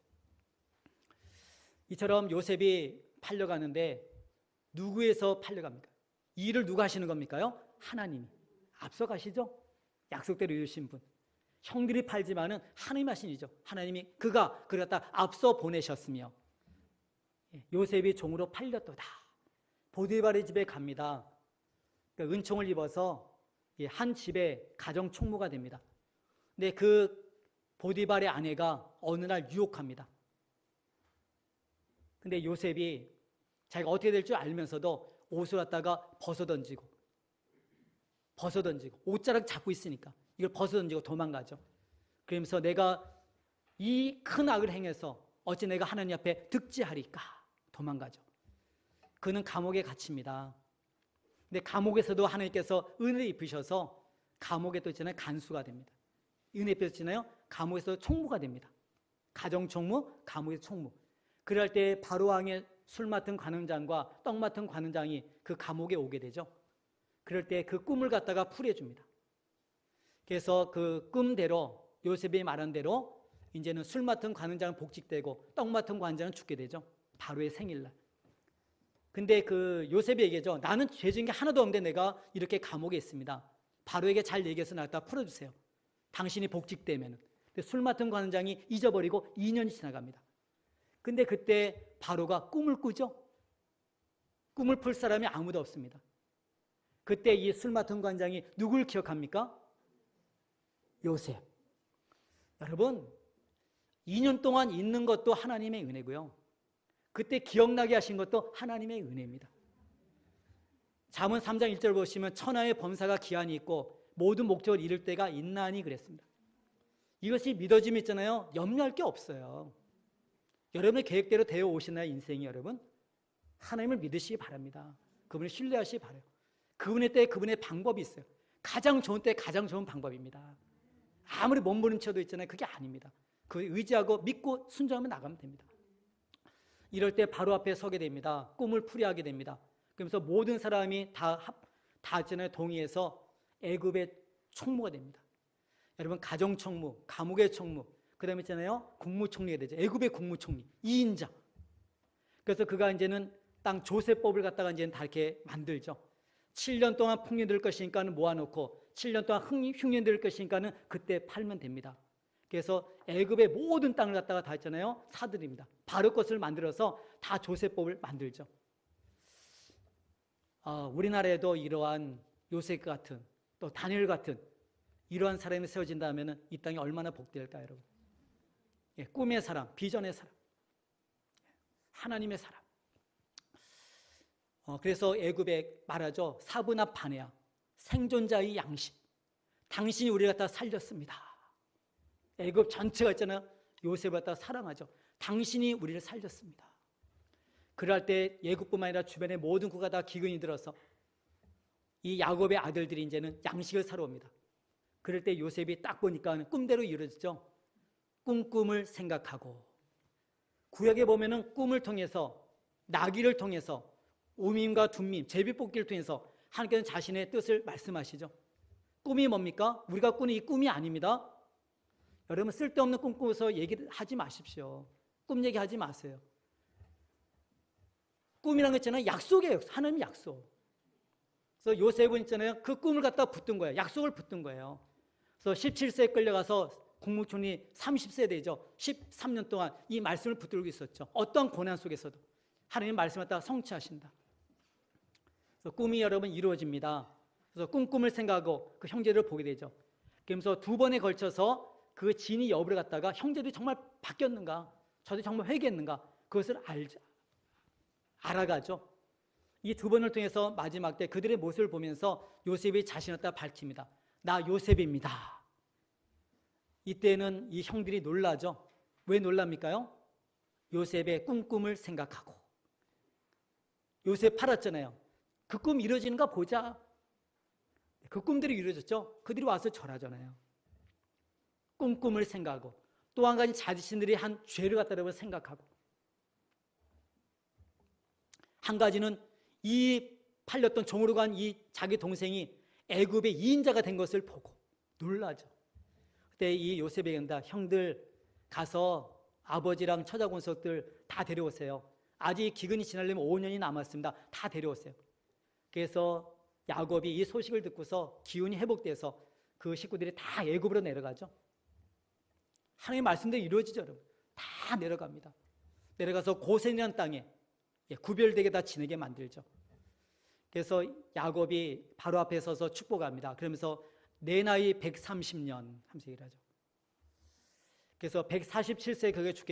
Speaker 1: 이처럼 요셉이 팔려가는데 누구에서 팔려갑니까? 이 일을 누가 하시는 겁니까요? 하나님이. 앞서가시죠? 약속대로 이루신 분. 형들이 팔지만은 하나님 하신 일이죠. 하나님이 그가 그를 갖다 앞서 보내셨으며 요셉이 종으로 팔렸도다. 보디발의 집에 갑니다. 그러니까 은총을 입어서 한 집의 가정 총무가 됩니다. 근데 그 보디발의 아내가 어느 날 유혹합니다. 근데 요셉이 자기가 어떻게 될 줄 알면서도 옷을 갖다가 벗어던지고 옷자락 잡고 있으니까 이걸 벗어던지고 도망가죠. 그러면서 내가 이 큰 악을 행해서 어찌 내가 하나님 앞에 득지하리까 도망가죠. 그는 감옥에 갇힙니다. 근데 감옥에서도 하나님께서 은혜를 입으셔서 감옥에 또 있잖아요, 간수가 됩니다. 은혜 입으셨잖아요, 감옥에서 총무가 됩니다. 가정 총무, 감옥에서 총무. 그럴 때 바로왕의 술 맡은 관원장과 떡 맡은 관원장이 그 감옥에 오게 되죠. 그럴 때 그 꿈을 갖다가 풀어줍니다. 그래서 그 꿈대로 요셉이 말한 대로 이제는 술 맡은 관원장은 복직되고 떡 맡은 관원장은 죽게 되죠. 바로의 생일날. 근데 그 요셉이 얘기하죠. 나는 죄 지은 게 하나도 없는데 내가 이렇게 감옥에 있습니다. 바로에게 잘 얘기해서 나 갖다 풀어주세요. 당신이 복직되면은. 근데 술 맡은 관원장이 잊어버리고 2년이 지나갑니다. 근데 그때 바로가 꿈을 꾸죠. 꿈을 풀 사람이 아무도 없습니다. 그때 이 술 맡은 관장이 누굴 기억합니까? 요셉. 여러분, 2년 동안 있는 것도 하나님의 은혜고요. 그때 기억나게 하신 것도 하나님의 은혜입니다. 잠언 3장 1절 보시면 천하의 범사가 기한이 있고 모든 목적을 이룰 때가 있나니 그랬습니다. 이것이 믿어짐이 있잖아요. 염려할 게 없어요. 여러분의 계획대로 되어 오시나요, 인생이 여러분? 하나님을 믿으시기 바랍니다. 그분을 신뢰하시기 바라요. 그분의 때에 그분의 방법이 있어요. 가장 좋은 때에 가장 좋은 방법입니다. 아무리 몸부림쳐도 있잖아요. 그게 아닙니다. 그 의지하고 믿고 순종하면 나가면 됩니다. 이럴 때 바로 앞에 서게 됩니다. 꿈을 풀이하게 됩니다. 그러면서 모든 사람이 다 있잖아요. 동의해서 애굽의 총무가 됩니다. 여러분, 가정 총무, 감옥의 총무, 그 다음에 있잖아요, 국무총리가 되죠. 애굽의 국무총리, 2인자. 그래서 그가 이제는 땅 조세법을 갖다가 이제는 다 이렇게 만들죠. 7년 동안 풍년될 것이니까는 모아놓고 7년 동안 흉년될 것이니까는 그때 팔면 됩니다. 그래서 애굽의 모든 땅을 갖다가 다 있잖아요, 사들입니다. 바로 것을 만들어서 다 조세법을 만들죠. 우리나라에도 이러한 요셉 같은 또 다니엘 같은 이러한 사람이 세워진다면 이 땅이 얼마나 복될까요, 여러분? 예, 꿈의 사람, 비전의 사람, 하나님의 사람. 그래서 애굽에 말하죠. 사브나 바네아, 생존자의 양심. 당신이 우리를 갖다 살렸습니다. 애굽 전체가 있잖아요. 요셉을 갖다 사랑하죠. 당신이 우리를 살렸습니다. 그럴 때 애굽뿐만 아니라 주변의 모든 국가 다 기근이 들어서 이 야곱의 아들들이 이제는 양식을 사러 옵니다. 그럴 때 요셉이 딱 보니까 꿈대로 이루어지죠. 꿈을 생각하고, 구약에 보면은 꿈을 통해서, 나귀를 통해서, 우밈과 둠밈, 제비뽑기를 통해서 하나님께서는 자신의 뜻을 말씀하시죠. 꿈이 뭡니까? 우리가 꾸는 이 꿈이 아닙니다. 여러분, 쓸데없는 꿈 꾸면서 얘기하지 마십시오. 꿈 얘기하지 마세요. 꿈이라는 거 있잖아요. 약속이에요. 하나님 약속. 그래서 요셉은 있잖아요. 그 꿈을 갖다 붙든 거예요. 약속을 붙든 거예요. 그래서 17세에 끌려가서 국무총리 30세 되죠. 13년 동안 이 말씀을 붙들고 있었죠. 어떤 고난 속에서도 하나님 말씀을 갖다가 성취하신다. 그래서 꿈이 여러분 이루어집니다. 그래서 꿈을 생각하고 그 형제를 보게 되죠. 그러면서 2번에 걸쳐서 그 진위 여부를 갖다가 형제들이 정말 바뀌었는가, 저들이 정말 회개했는가, 그것을 알아가죠. 이 2번을 통해서 마지막 때 그들의 모습을 보면서 요셉이 자신을 갖다 밝힙니다. 나 요셉입니다. 이때는 이 형들이 놀라죠. 왜 놀랍니까요? 요셉의 꿈을 생각하고. 요셉 팔았잖아요. 그 꿈 이루어지는가 보자. 그 꿈들이 이루어졌죠. 그들이 와서 절하잖아요. 꿈을 생각하고, 또 한 가지 자신들이 한 죄를 갖다가 생각하고, 한 가지는 이 팔렸던 종으로 간 이 자기 동생이 애굽의 2인자가 된 것을 보고 놀라죠. 그때 이 요셉에게 한다. 형들 가서 아버지랑 처자권속들 다 데려오세요. 아직 기근이 지나려면 5년이 남았습니다. 다 데려오세요. 그래서 야곱이 이 소식을 듣고서 기운이 회복돼서 그 식구들이 다 애굽으로 내려가죠. 하나님의 말씀대로 이루어지죠, 여러분. 다 내려갑니다. 내려가서 고센이라는 땅에 구별되게 다 지내게 만들죠. 그래서 야곱이 바로 앞에 서서 축복합니다. 그러면서 내 나이 130년 하면서 얘기를 하죠. 그래서 147세에 그게 죽게